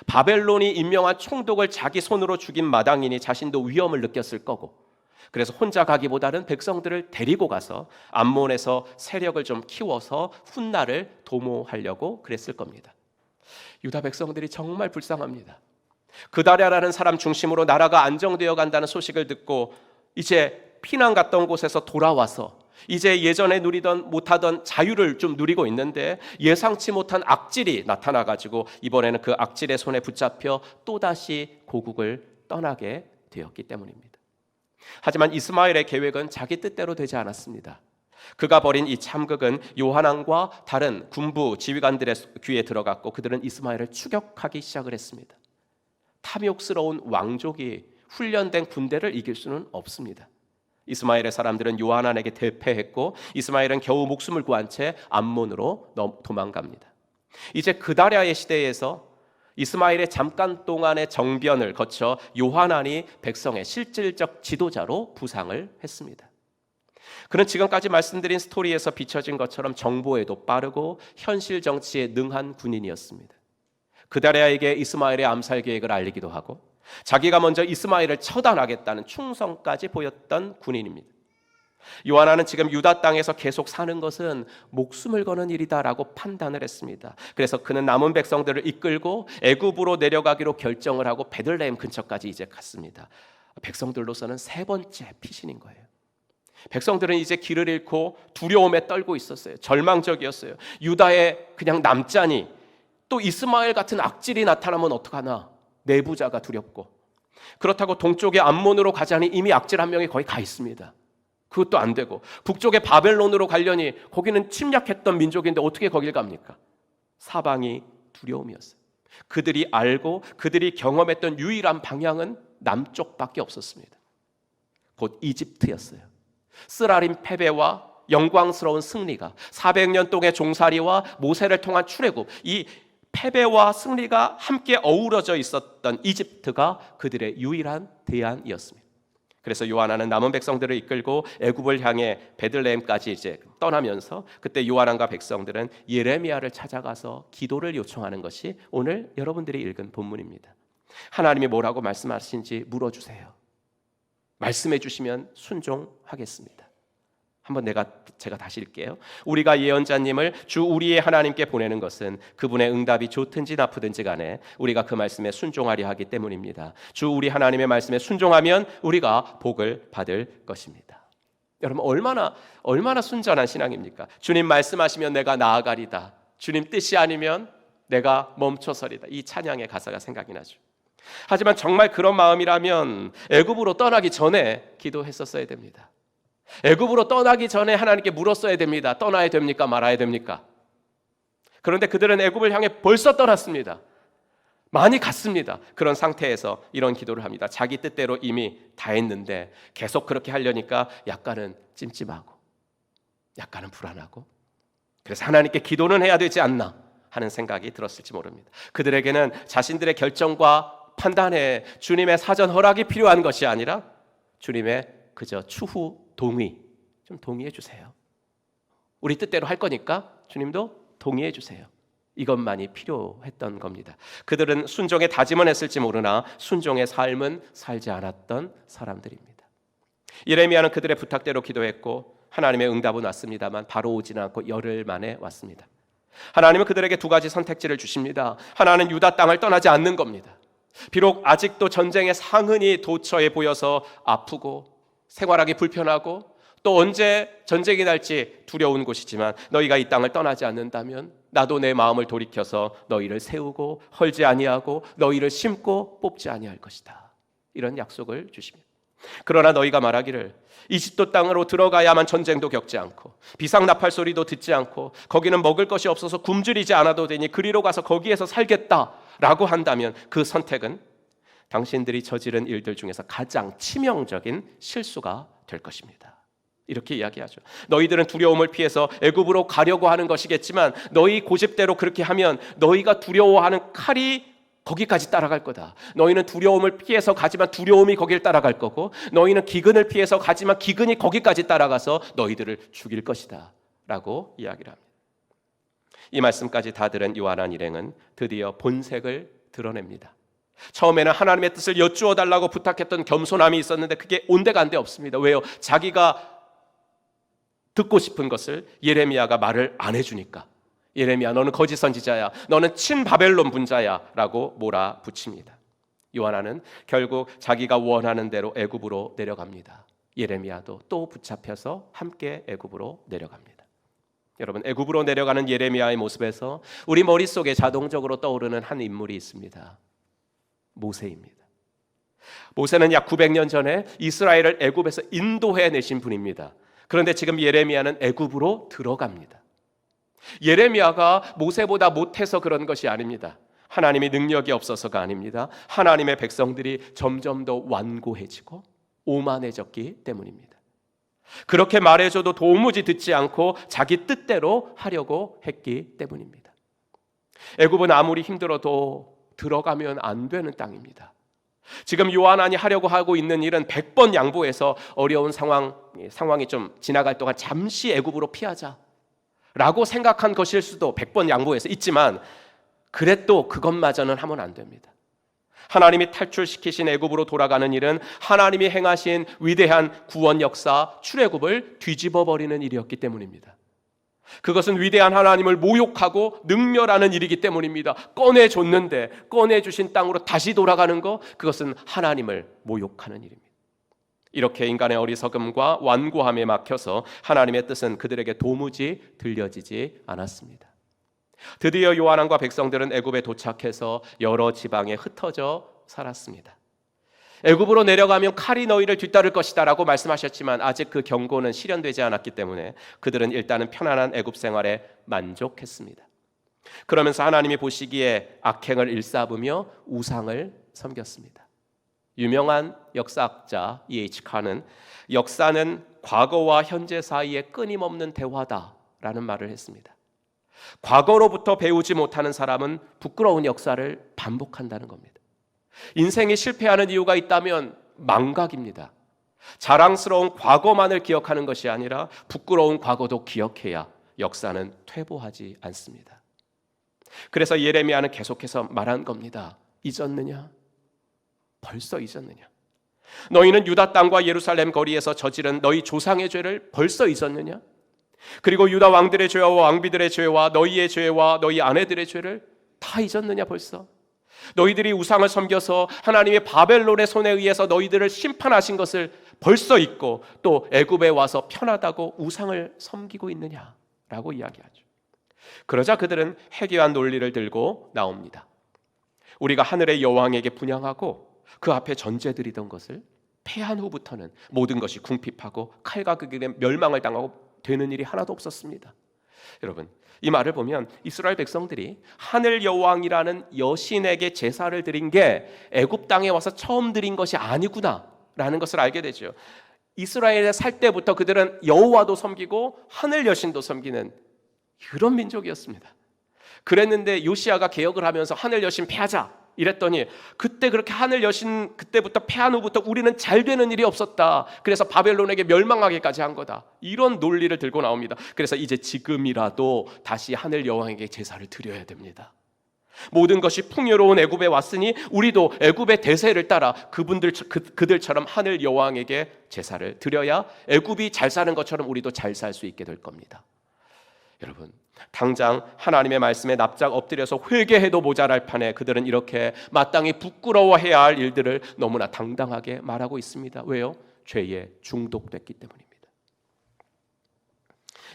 바벨론이 임명한 총독을 자기 손으로 죽인 마당이니 자신도 위험을 느꼈을 거고 그래서 혼자 가기보다는 백성들을 데리고 가서 암몬에서 세력을 좀 키워서 훗날을 도모하려고 그랬을 겁니다. 유다 백성들이 정말 불쌍합니다. 그다랴라는 사람 중심으로 나라가 안정되어 간다는 소식을 듣고 이제 피난 갔던 곳에서 돌아와서 이제 예전에 누리던 못하던 자유를 좀 누리고 있는데 예상치 못한 악질이 나타나가지고 이번에는 그 악질의 손에 붙잡혀 또다시 고국을 떠나게 되었기 때문입니다. 하지만 이스마엘의 계획은 자기 뜻대로 되지 않았습니다. 그가 벌인 이 참극은 요하난과 다른 군부 지휘관들의 귀에 들어갔고 그들은 이스마엘을 추격하기 시작을 했습니다. 탐욕스러운 왕족이 훈련된 군대를 이길 수는 없습니다. 이스마엘의 사람들은 요하난에게 대패했고 이스마엘은 겨우 목숨을 구한 채 암몬으로 도망갑니다. 이제 그다랴의 시대에서 이스마엘의 잠깐 동안의 정변을 거쳐 요하난이 백성의 실질적 지도자로 부상을 했습니다. 그는 지금까지 말씀드린 스토리에서 비춰진 것처럼 정보에도 빠르고 현실 정치에 능한 군인이었습니다. 그다랴에게 이스마엘의 암살 계획을 알리기도 하고 자기가 먼저 이스마엘을 처단하겠다는 충성까지 보였던 군인입니다. 요하난은 지금 유다 땅에서 계속 사는 것은 목숨을 거는 일이다라고 판단을 했습니다. 그래서 그는 남은 백성들을 이끌고 애굽으로 내려가기로 결정을 하고 베들레헴 근처까지 이제 갔습니다. 백성들로서는 세 번째 피신인 거예요. 백성들은 이제 길을 잃고 두려움에 떨고 있었어요. 절망적이었어요. 유다에 그냥 남자니 또 이스마엘 같은 악질이 나타나면 어떡하나 내부자가 두렵고, 그렇다고 동쪽의 암몬으로 가자니 이미 악질 한 명이 거기 가 있습니다. 그것도 안 되고 북쪽의 바벨론으로 가려니 거기는 침략했던 민족인데 어떻게 거길 갑니까? 사방이 두려움이었어요. 그들이 알고 그들이 경험했던 유일한 방향은 남쪽밖에 없었습니다. 곧 이집트였어요. 쓰라림 패배와 영광스러운 승리가 400년 동의 종살이와 모세를 통한 출애굽, 이 패배와 승리가 함께 어우러져 있었던 이집트가 그들의 유일한 대안이었습니다. 그래서 요하난은 남은 백성들을 이끌고 애굽을 향해 베들레헴까지 이제 떠나면서 그때 요하난과 백성들은 예레미야를 찾아가서 기도를 요청하는 것이 오늘 여러분들이 읽은 본문입니다. 하나님이 뭐라고 말씀하신지 물어주세요. 말씀해 주시면 순종하겠습니다. 한번 제가 다시 읽게요. 우리가 예언자님을 주 우리의 하나님께 보내는 것은 그분의 응답이 좋든지 나쁘든지 간에 우리가 그 말씀에 순종하려 하기 때문입니다. 주 우리 하나님의 말씀에 순종하면 우리가 복을 받을 것입니다. 여러분 얼마나 순전한 신앙입니까? 주님 말씀하시면 내가 나아가리다. 주님 뜻이 아니면 내가 멈춰서리다. 이 찬양의 가사가 생각이 나죠. 하지만 정말 그런 마음이라면 애굽으로 떠나기 전에 기도했었어야 됩니다. 애굽으로 떠나기 전에 하나님께 물었어야 됩니다. 떠나야 됩니까? 말아야 됩니까? 그런데 그들은 애굽을 향해 벌써 떠났습니다. 많이 갔습니다. 그런 상태에서 이런 기도를 합니다. 자기 뜻대로 이미 다 했는데 계속 그렇게 하려니까 약간은 찜찜하고 약간은 불안하고, 그래서 하나님께 기도는 해야 되지 않나 하는 생각이 들었을지 모릅니다. 그들에게는 자신들의 결정과 판단에 주님의 사전 허락이 필요한 것이 아니라 주님의 그저 추후 동의, 좀 동의해 주세요. 우리 뜻대로 할 거니까 주님도 동의해 주세요. 이것만이 필요했던 겁니다. 그들은 순종의 다짐은 했을지 모르나 순종의 삶은 살지 않았던 사람들입니다. 예레미야는 그들의 부탁대로 기도했고 하나님의 응답은 왔습니다만 바로 오지는 않고 열흘 만에 왔습니다. 하나님은 그들에게 두 가지 선택지를 주십니다. 하나는 유다 땅을 떠나지 않는 겁니다. 비록 아직도 전쟁의 상흔이 도처에 보여서 아프고 생활하기 불편하고 또 언제 전쟁이 날지 두려운 곳이지만 너희가 이 땅을 떠나지 않는다면 나도 내 마음을 돌이켜서 너희를 세우고 헐지 아니하고 너희를 심고 뽑지 아니할 것이다. 이런 약속을 주십니다. 그러나 너희가 말하기를 이집트 땅으로 들어가야만 전쟁도 겪지 않고 비상나팔 소리도 듣지 않고 거기는 먹을 것이 없어서 굶주리지 않아도 되니 그리로 가서 거기에서 살겠다라고 한다면 그 선택은 당신들이 저지른 일들 중에서 가장 치명적인 실수가 될 것입니다. 이렇게 이야기하죠. 너희들은 두려움을 피해서 애굽으로 가려고 하는 것이겠지만 너희 고집대로 그렇게 하면 너희가 두려워하는 칼이 거기까지 따라갈 거다. 너희는 두려움을 피해서 가지만 두려움이 거길 따라갈 거고 너희는 기근을 피해서 가지만 기근이 거기까지 따라가서 너희들을 죽일 것이다 라고 이야기를 합니다. 이 말씀까지 다 들은 요하난 일행은 드디어 본색을 드러냅니다. 처음에는 하나님의 뜻을 여쭈어 달라고 부탁했던 겸손함이 있었는데 그게 온데간데 없습니다. 왜요? 자기가 듣고 싶은 것을 예레미야가 말을 안 해주니까. 예레미야 너는 거짓 선지자야, 너는 친바벨론 분자야 라고 몰아붙입니다. 요하나는 결국 자기가 원하는 대로 애굽으로 내려갑니다. 예레미야도 또 붙잡혀서 함께 애굽으로 내려갑니다. 여러분, 애굽으로 내려가는 예레미야의 모습에서 우리 머릿속에 자동적으로 떠오르는 한 인물이 있습니다. 모세입니다. 모세는 약 900년 전에 이스라엘을 애굽에서 인도해내신 분입니다. 그런데 지금 예레미야는 애굽으로 들어갑니다. 예레미야가 모세보다 못해서 그런 것이 아닙니다. 하나님이 능력이 없어서가 아닙니다. 하나님의 백성들이 점점 더 완고해지고 오만해졌기 때문입니다. 그렇게 말해줘도 도무지 듣지 않고 자기 뜻대로 하려고 했기 때문입니다. 애굽은 아무리 힘들어도 들어가면 안 되는 땅입니다. 지금 요한안이 하려고 하고 있는 일은 100번 양보해서 어려운 상황이 좀 지나갈 동안 잠시 애굽으로 피하자 라고 생각한 것일 수도 100번 양보해서 있지만, 그래도 그것마저는 하면 안 됩니다. 하나님이 탈출시키신 애굽으로 돌아가는 일은 하나님이 행하신 위대한 구원 역사 출애굽을 뒤집어 버리는 일이었기 때문입니다. 그것은 위대한 하나님을 모욕하고 능멸하는 일이기 때문입니다. 꺼내줬는데 꺼내주신 땅으로 다시 돌아가는 것, 그것은 하나님을 모욕하는 일입니다. 이렇게 인간의 어리석음과 완고함에 막혀서 하나님의 뜻은 그들에게 도무지 들려지지 않았습니다. 드디어 요한왕과 백성들은 애굽에 도착해서 여러 지방에 흩어져 살았습니다. 애굽으로 내려가면 칼이 너희를 뒤따를 것이다 라고 말씀하셨지만 아직 그 경고는 실현되지 않았기 때문에 그들은 일단은 편안한 애굽 생활에 만족했습니다. 그러면서 하나님이 보시기에 악행을 일삼으며 우상을 섬겼습니다. 유명한 역사학자 E.H. 칸은 역사는 과거와 현재 사이의 끊임없는 대화다라는 말을 했습니다. 과거로부터 배우지 못하는 사람은 부끄러운 역사를 반복한다는 겁니다. 인생이 실패하는 이유가 있다면 망각입니다. 자랑스러운 과거만을 기억하는 것이 아니라 부끄러운 과거도 기억해야 역사는 퇴보하지 않습니다. 그래서 예레미야는 계속해서 말한 겁니다. 잊었느냐? 벌써 잊었느냐? 너희는 유다 땅과 예루살렘 거리에서 저지른 너희 조상의 죄를 벌써 잊었느냐? 그리고 유다 왕들의 죄와 왕비들의 죄와 너희의 죄와 너희 아내들의 죄를 다 잊었느냐 벌써? 너희들이 우상을 섬겨서 하나님의 바벨론의 손에 의해서 너희들을 심판하신 것을 벌써 잊고 또 애굽에 와서 편하다고 우상을 섬기고 있느냐라고 이야기하죠. 그러자 그들은 해괴한 논리를 들고 나옵니다. 우리가 하늘의 여왕에게 분향하고 그 앞에 전제드리던 것을 패한 후부터는 모든 것이 궁핍하고 칼과 극일에 멸망을 당하고 되는 일이 하나도 없었습니다. 여러분, 이 말을 보면 이스라엘 백성들이 하늘 여왕이라는 여신에게 제사를 드린 게 애굽 땅에 와서 처음 드린 것이 아니구나라는 것을 알게 되죠. 이스라엘에 살 때부터 그들은 여호와도 섬기고 하늘 여신도 섬기는 이런 민족이었습니다. 그랬는데 요시야가 개혁을 하면서 하늘 여신 패하자 이랬더니 그때 그렇게 하늘 여신 그때부터 패한 후부터 우리는 잘 되는 일이 없었다. 그래서 바벨론에게 멸망하기까지 한 거다. 이런 논리를 들고 나옵니다. 그래서 이제 지금이라도 다시 하늘 여왕에게 제사를 드려야 됩니다. 모든 것이 풍요로운 애굽에 왔으니 우리도 애굽의 대세를 따라 그들처럼 하늘 여왕에게 제사를 드려야 애굽이 잘 사는 것처럼 우리도 잘 살 수 있게 될 겁니다. 여러분, 당장 하나님의 말씀에 납작 엎드려서 회개해도 모자랄 판에 그들은 이렇게 마땅히 부끄러워해야 할 일들을 너무나 당당하게 말하고 있습니다. 왜요? 죄에 중독됐기 때문입니다.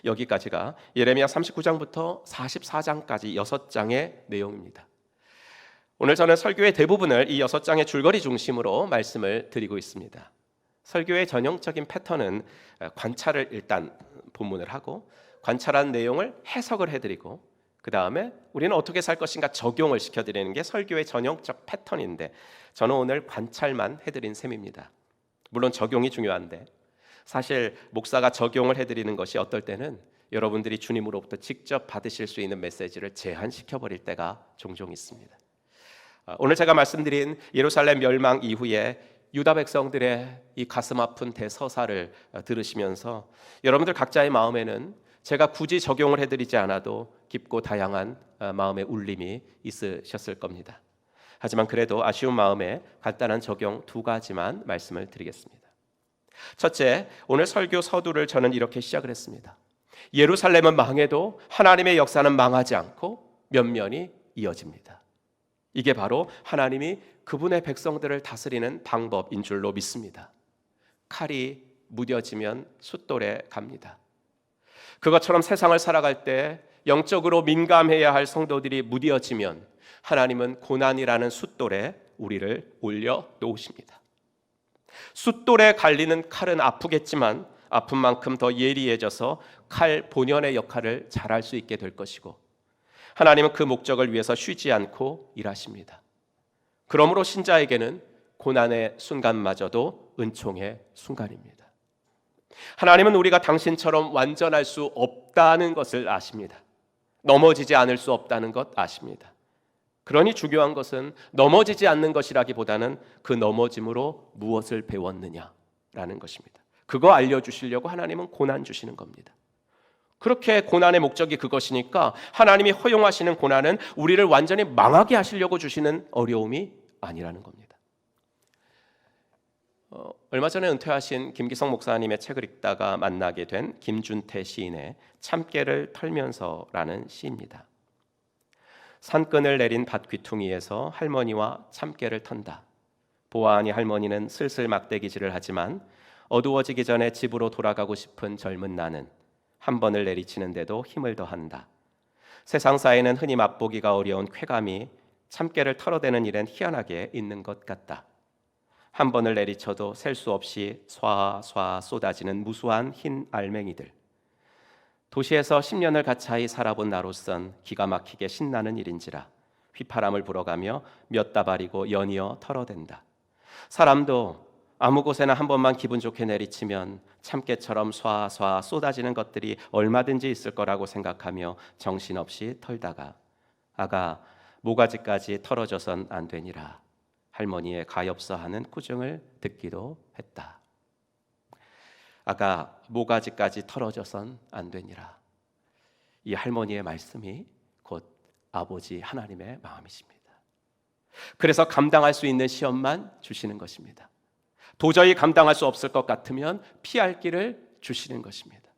여기까지가 예레미야 39장부터 44장까지 6장의 내용입니다. 오늘 저는 설교의 대부분을 이 6장의 줄거리 중심으로 말씀을 드리고 있습니다. 설교의 전형적인 패턴은 관찰을 일단 본문을 하고 관찰한 내용을 해석을 해드리고 그 다음에 우리는 어떻게 살 것인가 적용을 시켜드리는 게 설교의 전형적 패턴인데 저는 오늘 관찰만 해드린 셈입니다. 물론 적용이 중요한데 사실 목사가 적용을 해드리는 것이 어떨 때는 여러분들이 주님으로부터 직접 받으실 수 있는 메시지를 제한시켜버릴 때가 종종 있습니다. 오늘 제가 말씀드린 예루살렘 멸망 이후에 유다 백성들의 이 가슴 아픈 대서사를 들으시면서 여러분들 각자의 마음에는 제가 굳이 적용을 해드리지 않아도 깊고 다양한 마음의 울림이 있으셨을 겁니다. 하지만 그래도 아쉬운 마음에 간단한 적용 2가지만 말씀을 드리겠습니다. 첫째, 오늘 설교 서두를 저는 이렇게 시작을 했습니다. 예루살렘은 망해도 하나님의 역사는 망하지 않고 면면이 이어집니다. 이게 바로 하나님이 그분의 백성들을 다스리는 방법인 줄로 믿습니다. 칼이 무뎌지면 숫돌에 갑니다. 그것처럼 세상을 살아갈 때 영적으로 민감해야 할 성도들이 무뎌지면 하나님은 고난이라는 숫돌에 우리를 올려 놓으십니다. 숫돌에 갈리는 칼은 아프겠지만 아픈 만큼 더 예리해져서 칼 본연의 역할을 잘할 수 있게 될 것이고, 하나님은 그 목적을 위해서 쉬지 않고 일하십니다. 그러므로 신자에게는 고난의 순간마저도 은총의 순간입니다. 하나님은 우리가 당신처럼 완전할 수 없다는 것을 아십니다. 넘어지지 않을 수 없다는 것 아십니다. 그러니 중요한 것은 넘어지지 않는 것이라기보다는 그 넘어짐으로 무엇을 배웠느냐라는 것입니다. 그거 알려주시려고 하나님은 고난 주시는 겁니다. 그렇게 고난의 목적이 그것이니까 하나님이 허용하시는 고난은 우리를 완전히 망하게 하시려고 주시는 어려움이 아니라는 겁니다. 얼마 전에 은퇴하신 김기성 목사님의 책을 읽다가 만나게 된 김준태 시인의 참깨를 털면서라는 시입니다. 산끈을 내린 밭 귀퉁이에서 할머니와 참깨를 턴다. 보아하니 할머니는 슬슬 막대기질을 하지만 어두워지기 전에 집으로 돌아가고 싶은 젊은 나는 한 번을 내리치는데도 힘을 더한다. 세상사에는 흔히 맛보기가 어려운 쾌감이 참깨를 털어대는 일엔 희한하게 있는 것 같다. 한 번을 내리쳐도 셀 수 없이 쏴쏴 쏟아지는 무수한 흰 알맹이들. 도시에서 10년을 가차이 살아본 나로선 기가 막히게 신나는 일인지라 휘파람을 불어가며 몇 다발이고 연이어 털어댄다. 사람도 아무 곳에나 한 번만 기분 좋게 내리치면 참깨처럼 쏴쏴 쏟아지는 것들이 얼마든지 있을 거라고 생각하며 정신없이 털다가 아가 모가지까지 털어져선 안 되니라 할머니의 가엾어하는 꾸중을 듣기도 했다. 아가 모가지까지 털어져선 안 되니라. 이 할머니의 말씀이 곧 아버지 하나님의 마음이십니다. 그래서 감당할 수 있는 시험만 주시는 것입니다. 도저히 감당할 수 없을 것 같으면 피할 길을 주시는 것입니다.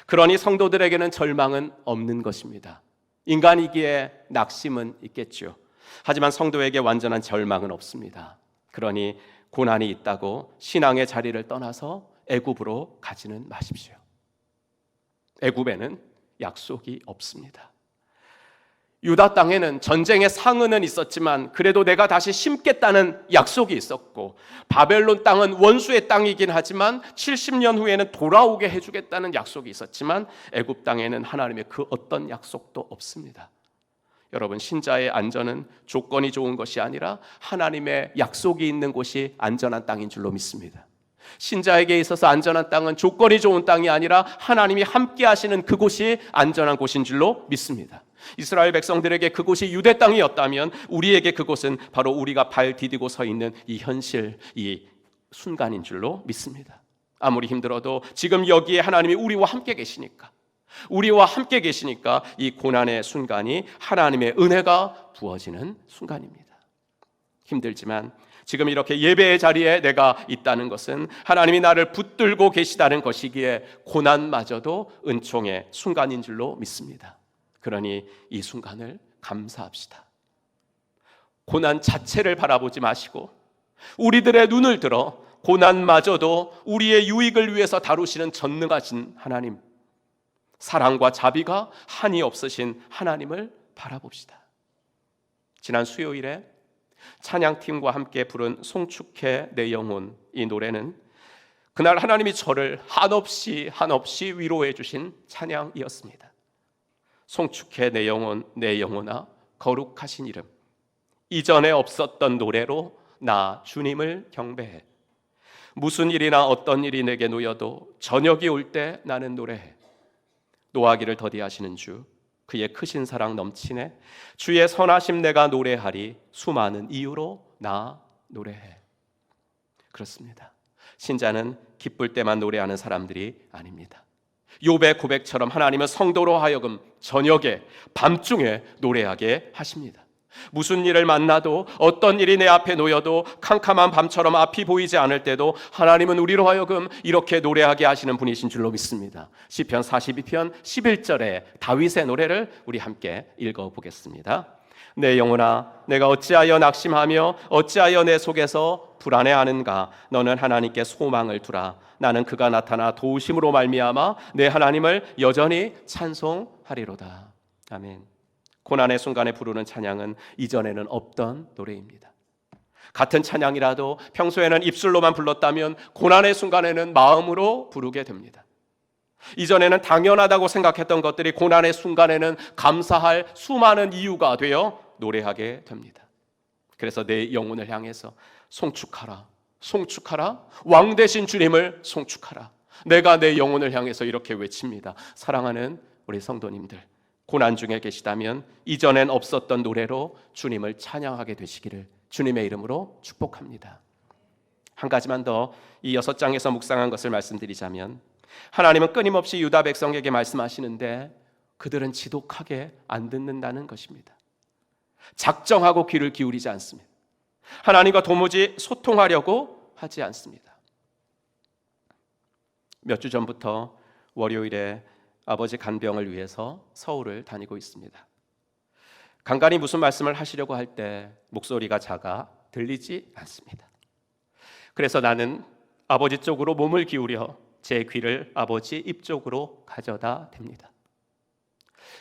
그러니 성도들에게는 절망은 없는 것입니다. 인간이기에 낙심은 있겠죠. 하지만 성도에게 완전한 절망은 없습니다. 그러니 고난이 있다고 신앙의 자리를 떠나서 애굽으로 가지는 마십시오. 애굽에는 약속이 없습니다. 유다 땅에는 전쟁의 상흔은 있었지만 그래도 내가 다시 심겠다는 약속이 있었고, 바벨론 땅은 원수의 땅이긴 하지만 70년 후에는 돌아오게 해주겠다는 약속이 있었지만 애굽 땅에는 하나님의 그 어떤 약속도 없습니다. 여러분, 신자의 안전은 조건이 좋은 것이 아니라 하나님의 약속이 있는 곳이 안전한 땅인 줄로 믿습니다. 신자에게 있어서 안전한 땅은 조건이 좋은 땅이 아니라 하나님이 함께 하시는 그곳이 안전한 곳인 줄로 믿습니다. 이스라엘 백성들에게 그곳이 유대 땅이었다면 우리에게 그곳은 바로 우리가 발 디디고 서 있는 이 현실, 이 순간인 줄로 믿습니다. 아무리 힘들어도 지금 여기에 하나님이 우리와 함께 계시니까, 이 고난의 순간이 하나님의 은혜가 부어지는 순간입니다. 힘들지만 지금 이렇게 예배의 자리에 내가 있다는 것은 하나님이 나를 붙들고 계시다는 것이기에 고난마저도 은총의 순간인 줄로 믿습니다. 그러니 이 순간을 감사합시다. 고난 자체를 바라보지 마시고 우리들의 눈을 들어 고난마저도 우리의 유익을 위해서 다루시는 전능하신 하나님, 사랑과 자비가 한이 없으신 하나님을 바라봅시다. 지난 수요일에 찬양팀과 함께 부른 송축해 내 영혼, 이 노래는 그날 하나님이 저를 한없이 위로해 주신 찬양이었습니다. 송축해 내 영혼, 내 영혼아 거룩하신 이름, 이전에 없었던 노래로 나 주님을 경배해. 무슨 일이나 어떤 일이 내게 놓여도 저녁이 올 때 나는 노래해. 노하기를 더디하시는 주, 그의 크신 사랑 넘치네. 주의 선하심 내가 노래하리. 수많은 이유로 나 노래해. 그렇습니다. 신자는 기쁠 때만 노래하는 사람들이 아닙니다. 욥의 고백처럼 하나님은 성도로 하여금 저녁에, 밤중에 노래하게 하십니다. 무슨 일을 만나도, 어떤 일이 내 앞에 놓여도, 캄캄한 밤처럼 앞이 보이지 않을 때도 하나님은 우리로 하여금 이렇게 노래하게 하시는 분이신 줄로 믿습니다. 시편 42편 11절의 다윗의 노래를 우리 함께 읽어보겠습니다. 내 영혼아, 내가 어찌하여 낙심하며 어찌하여 내 속에서 불안해하는가? 너는 하나님께 소망을 두라. 나는 그가 나타나 도우심으로 말미암아 내 하나님을 여전히 찬송하리로다. 아멘. 고난의 순간에 부르는 찬양은 이전에는 없던 노래입니다. 같은 찬양이라도 평소에는 입술로만 불렀다면 고난의 순간에는 마음으로 부르게 됩니다. 이전에는 당연하다고 생각했던 것들이 고난의 순간에는 감사할 수많은 이유가 되어 노래하게 됩니다. 그래서 내 영혼을 향해서 송축하라, 송축하라, 왕 되신 주님을 송축하라. 내가 내 영혼을 향해서 이렇게 외칩니다. 사랑하는 우리 성도님들, 고난 중에 계시다면 이전엔 없었던 노래로 주님을 찬양하게 되시기를 주님의 이름으로 축복합니다. 한 가지만 더 이 6장에서 묵상한 것을 말씀드리자면, 하나님은 끊임없이 유다 백성에게 말씀하시는데 그들은 지독하게 안 듣는다는 것입니다. 작정하고 귀를 기울이지 않습니다. 하나님과 도무지 소통하려고 하지 않습니다. 몇 주 전부터 월요일에 아버지 간병을 위해서 서울을 다니고 있습니다. 간간히 무슨 말씀을 하시려고 할 때 목소리가 작아 들리지 않습니다. 그래서 나는 아버지 쪽으로 몸을 기울여 제 귀를 아버지 입 쪽으로 가져다 댑니다.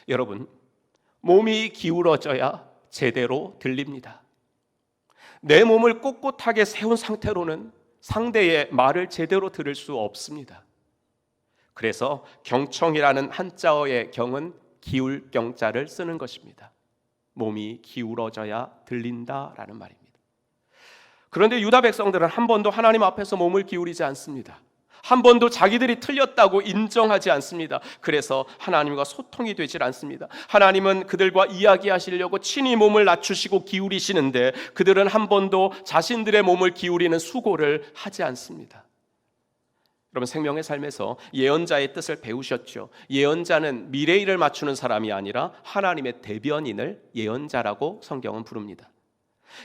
여러분, 몸이 기울어져야 제대로 들립니다. 내 몸을 꼿꼿하게 세운 상태로는 상대의 말을 제대로 들을 수 없습니다. 그래서 경청이라는 한자어의 경은 기울 경자를 쓰는 것입니다. 몸이 기울어져야 들린다라는 말입니다. 그런데 유다 백성들은 한 번도 하나님 앞에서 몸을 기울이지 않습니다. 한 번도 자기들이 틀렸다고 인정하지 않습니다. 그래서 하나님과 소통이 되질 않습니다. 하나님은 그들과 이야기하시려고 친히 몸을 낮추시고 기울이시는데 그들은 한 번도 자신들의 몸을 기울이는 수고를 하지 않습니다. 여러분, 생명의 삶에서 예언자의 뜻을 배우셨죠? 예언자는 미래일을 맞추는 사람이 아니라 하나님의 대변인을 예언자라고 성경은 부릅니다.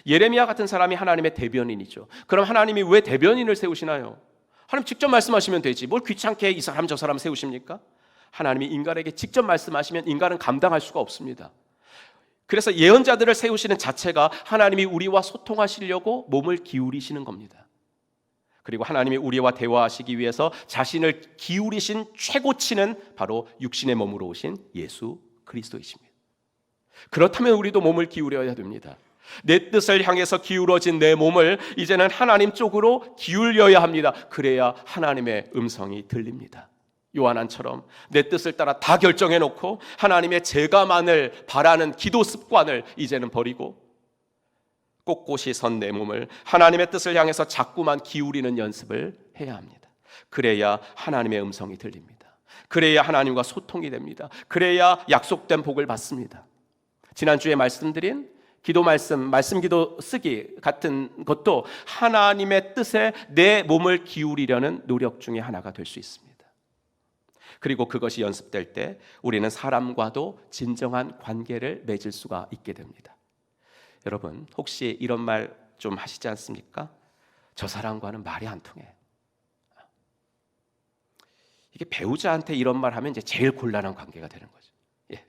예레미야 같은 사람이 하나님의 대변인이죠. 그럼 하나님이 왜 대변인을 세우시나요? 하나님 직접 말씀하시면 되지, 뭘 귀찮게 이 사람 저 사람 세우십니까? 하나님이 인간에게 직접 말씀하시면 인간은 감당할 수가 없습니다. 그래서 예언자들을 세우시는 자체가 하나님이 우리와 소통하시려고 몸을 기울이시는 겁니다. 그리고 하나님이 우리와 대화하시기 위해서 자신을 기울이신 최고치는 바로 육신의 몸으로 오신 예수 그리스도이십니다. 그렇다면 우리도 몸을 기울여야 됩니다. 내 뜻을 향해서 기울어진 내 몸을 이제는 하나님 쪽으로 기울여야 합니다. 그래야 하나님의 음성이 들립니다. 요한안처럼 내 뜻을 따라 다 결정해놓고 하나님의 제가만을 바라는 기도 습관을 이제는 버리고 꼿꼿이 선 내 몸을 하나님의 뜻을 향해서 자꾸만 기울이는 연습을 해야 합니다. 그래야 하나님의 음성이 들립니다. 그래야 하나님과 소통이 됩니다. 그래야 약속된 복을 받습니다. 지난주에 말씀드린 기도 말씀 기도 쓰기 같은 것도 하나님의 뜻에 내 몸을 기울이려는 노력 중에 하나가 될 수 있습니다. 그리고 그것이 연습될 때 우리는 사람과도 진정한 관계를 맺을 수가 있게 됩니다. 여러분, 혹시 이런 말 좀 하시지 않습니까? 저 사람과는 말이 안 통해. 이게 배우자한테 이런 말 하면 이제 제일 곤란한 관계가 되는 거죠. 예.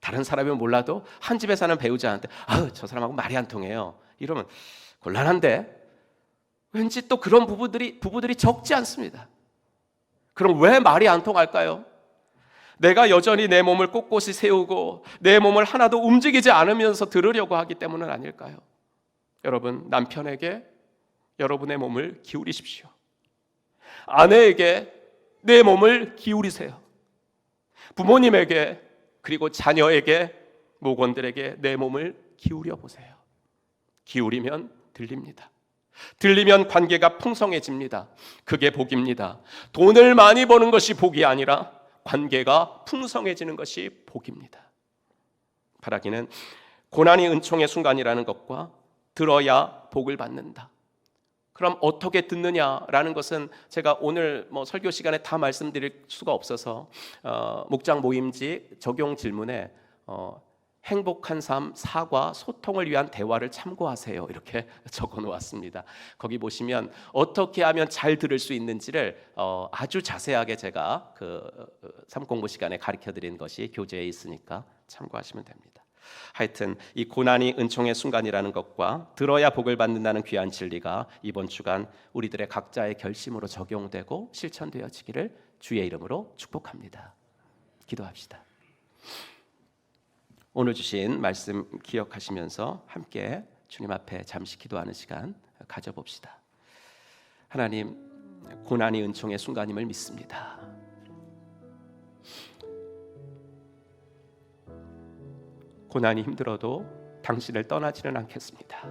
다른 사람이면 몰라도 한 집에 사는 배우자한테 저 사람하고 말이 안 통해요, 이러면 곤란한데 왠지 또 그런 부부들이 적지 않습니다. 그럼 왜 말이 안 통할까요? 내가 여전히 내 몸을 꼿꼿이 세우고 내 몸을 하나도 움직이지 않으면서 들으려고 하기 때문은 아닐까요? 여러분, 남편에게 여러분의 몸을 기울이십시오. 아내에게 내 몸을 기울이세요. 부모님에게, 그리고 자녀에게, 목원들에게 내 몸을 기울여 보세요. 기울이면 들립니다. 들리면 관계가 풍성해집니다. 그게 복입니다. 돈을 많이 버는 것이 복이 아니라 관계가 풍성해지는 것이 복입니다. 바라기는 고난이 은총의 순간이라는 것과 들어야 복을 받는다. 그럼 어떻게 듣느냐라는 것은 제가 오늘 설교 시간에 다 말씀드릴 수가 없어서 목장 모임지 적용 질문에 행복한 삶, 사과, 소통을 위한 대화를 참고하세요, 이렇게 적어 놓았습니다. 거기 보시면 어떻게 하면 잘 들을 수 있는지를 아주 자세하게 제가 그 3공부 시간에 가르쳐 드린 것이 교재에 있으니까 참고하시면 됩니다. 하여튼 이 고난이 은총의 순간이라는 것과 들어야 복을 받는다는 귀한 진리가 이번 주간 우리들의 각자의 결심으로 적용되고 실천되어지기를 주의 이름으로 축복합니다. 기도합시다. 오늘 주신 말씀 기억하시면서 함께 주님 앞에 잠시 기도하는 시간 가져봅시다. 하나님, 고난이 은총의 순간임을 믿습니다. 고난이 힘들어도 당신을 떠나지는 않겠습니다.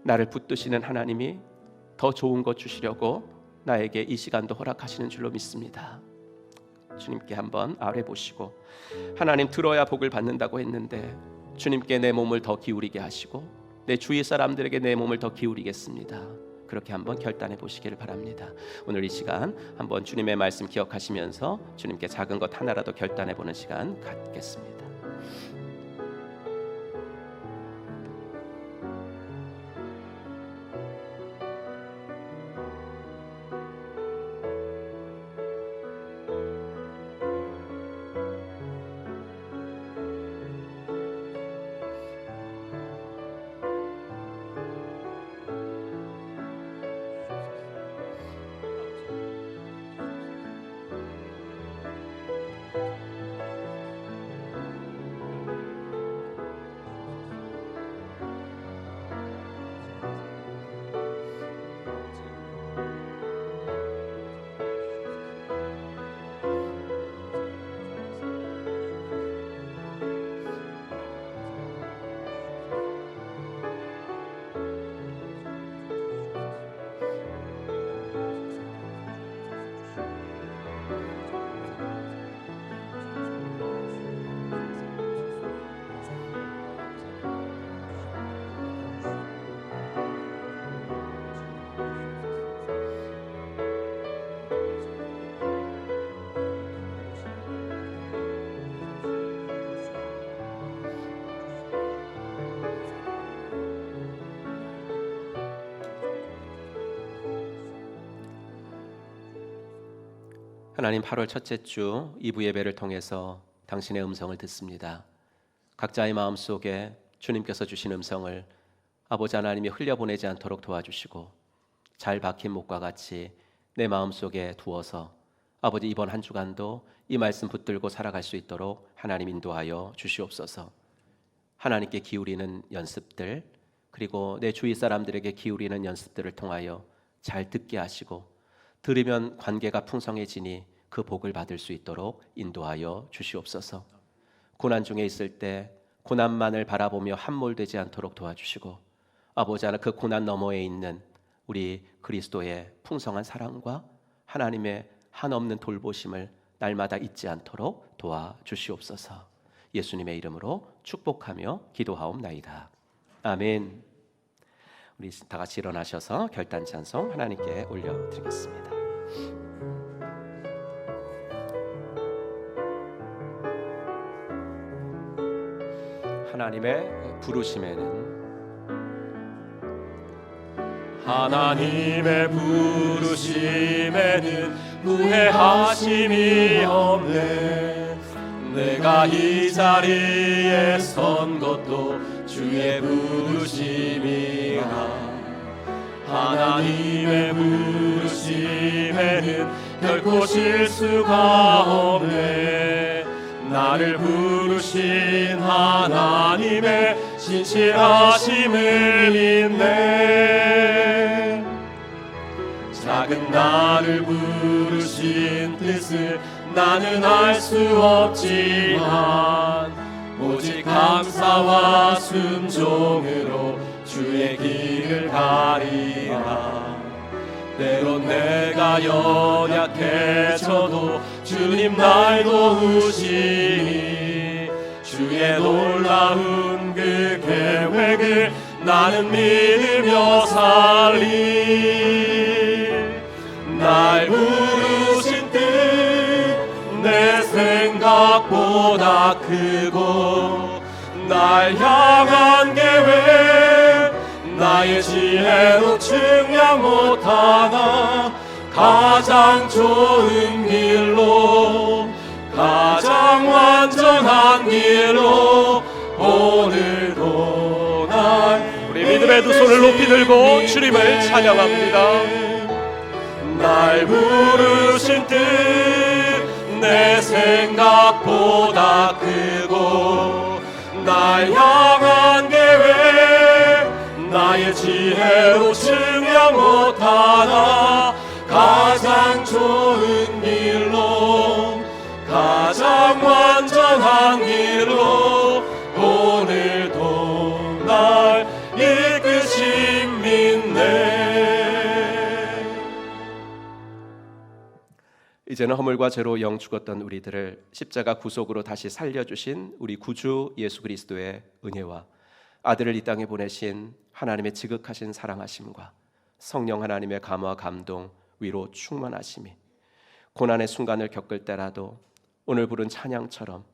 나를 붙드시는 하나님이 더 좋은 것 주시려고 나에게 이 시간도 허락하시는 줄로 믿습니다. 주님께 한번 아뢰보시고, 하나님 들어야 복을 받는다고 했는데 주님께 내 몸을 더 기울이게 하시고 내 주위 사람들에게 내 몸을 더 기울이겠습니다. 그렇게 한번 결단해 보시기를 바랍니다. 오늘 이 시간 한번 주님의 말씀 기억하시면서 주님께 작은 것 하나라도 결단해 보는 시간 갖겠습니다. 하나님, 8월 첫째 주 2부 예배를 통해서 당신의 음성을 듣습니다. 각자의 마음속에 주님께서 주신 음성을 아버지 하나님이 흘려보내지 않도록 도와주시고 잘 박힌 목과 같이 내 마음속에 두어서 아버지 이번 한 주간도 이 말씀 붙들고 살아갈 수 있도록 하나님 인도하여 주시옵소서. 하나님께 기울이는 연습들, 그리고 내 주위 사람들에게 기울이는 연습들을 통하여 잘 듣게 하시고 들으면 관계가 풍성해지니 그 복을 받을 수 있도록 인도하여 주시옵소서. 고난 중에 있을 때 고난만을 바라보며 함몰되지 않도록 도와주시고 아버지 하나 그 고난 너머에 있는 우리 그리스도의 풍성한 사랑과 하나님의 한없는 돌보심을 날마다 잊지 않도록 도와주시옵소서. 예수님의 이름으로 축복하며 기도하옵나이다. 아멘. 우리 다 같이 일어나셔서 결단 찬송 하나님께 올려드리겠습니다. 하나님의 부르심에는 하나님의 부르심에는 후회하심이 없네. 내가 이 자리에 선 것도 주의 부르심이라. 하나님의 부르심에는 결코 실수가 없네. 나를 부르신 하나님의 신실하심을 믿네. 작은 나를 부르신 뜻을 나는 알 수 없지만 오직 감사와 순종으로 주의 길을 가리라. 때론 내가 연약해져도 주님 날 도우시니 주의 놀라운 그 계획을 나는 믿으며 살리. 날 부르신 뜻 내 생각보다 크고 날 향한 계획 나의 지혜로 측량 못하나 가장 좋은 길로 가장 완전한 길로 가슴에 두 손을 높이 들고 주님을 찬양합니다. 날 부르신 뜻 내 생각보다 크고 날 향한 계획 나의 지혜로 증명 못하나 가장 좋은 길로 가장 완전한 길로 오늘도 날 이끄심 믿네. 이제는 허물과 죄로 영 죽었던 우리들을 십자가 구속으로 다시 살려주신 우리 구주 예수 그리스도의 은혜와 아들을 이 땅에 보내신 하나님의 지극하신 사랑하심과 성령 하나님의 감화 감동 위로 충만하심이 고난의 순간을 겪을 때라도 오늘 부른 찬양처럼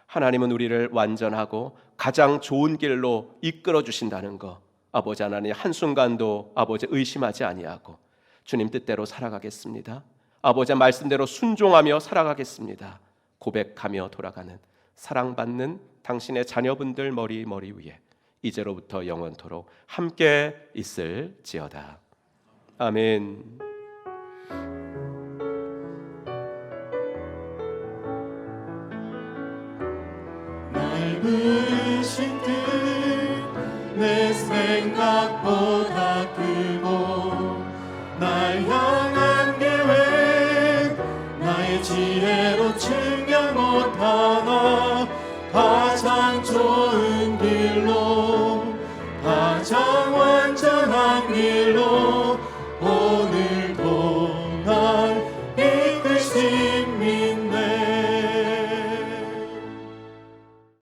하나님은 우리를 완전하고 가장 좋은 길로 이끌어 주신다는 거 아버지 하나님 한순간도 아버지 의심하지 아니하고 주님 뜻대로 살아가겠습니다. 아버지의 말씀대로 순종하며 살아가겠습니다. 고백하며 돌아가는 사랑받는 당신의 자녀분들 머리 위에 이제로부터 영원토록 함께 있을지어다. 아멘. 날 부르신 뜻 내 생각보다 크고 날 향한 계획 나의 지혜로 증명 못하나 가장 좋은 길로 가장 완전한 길로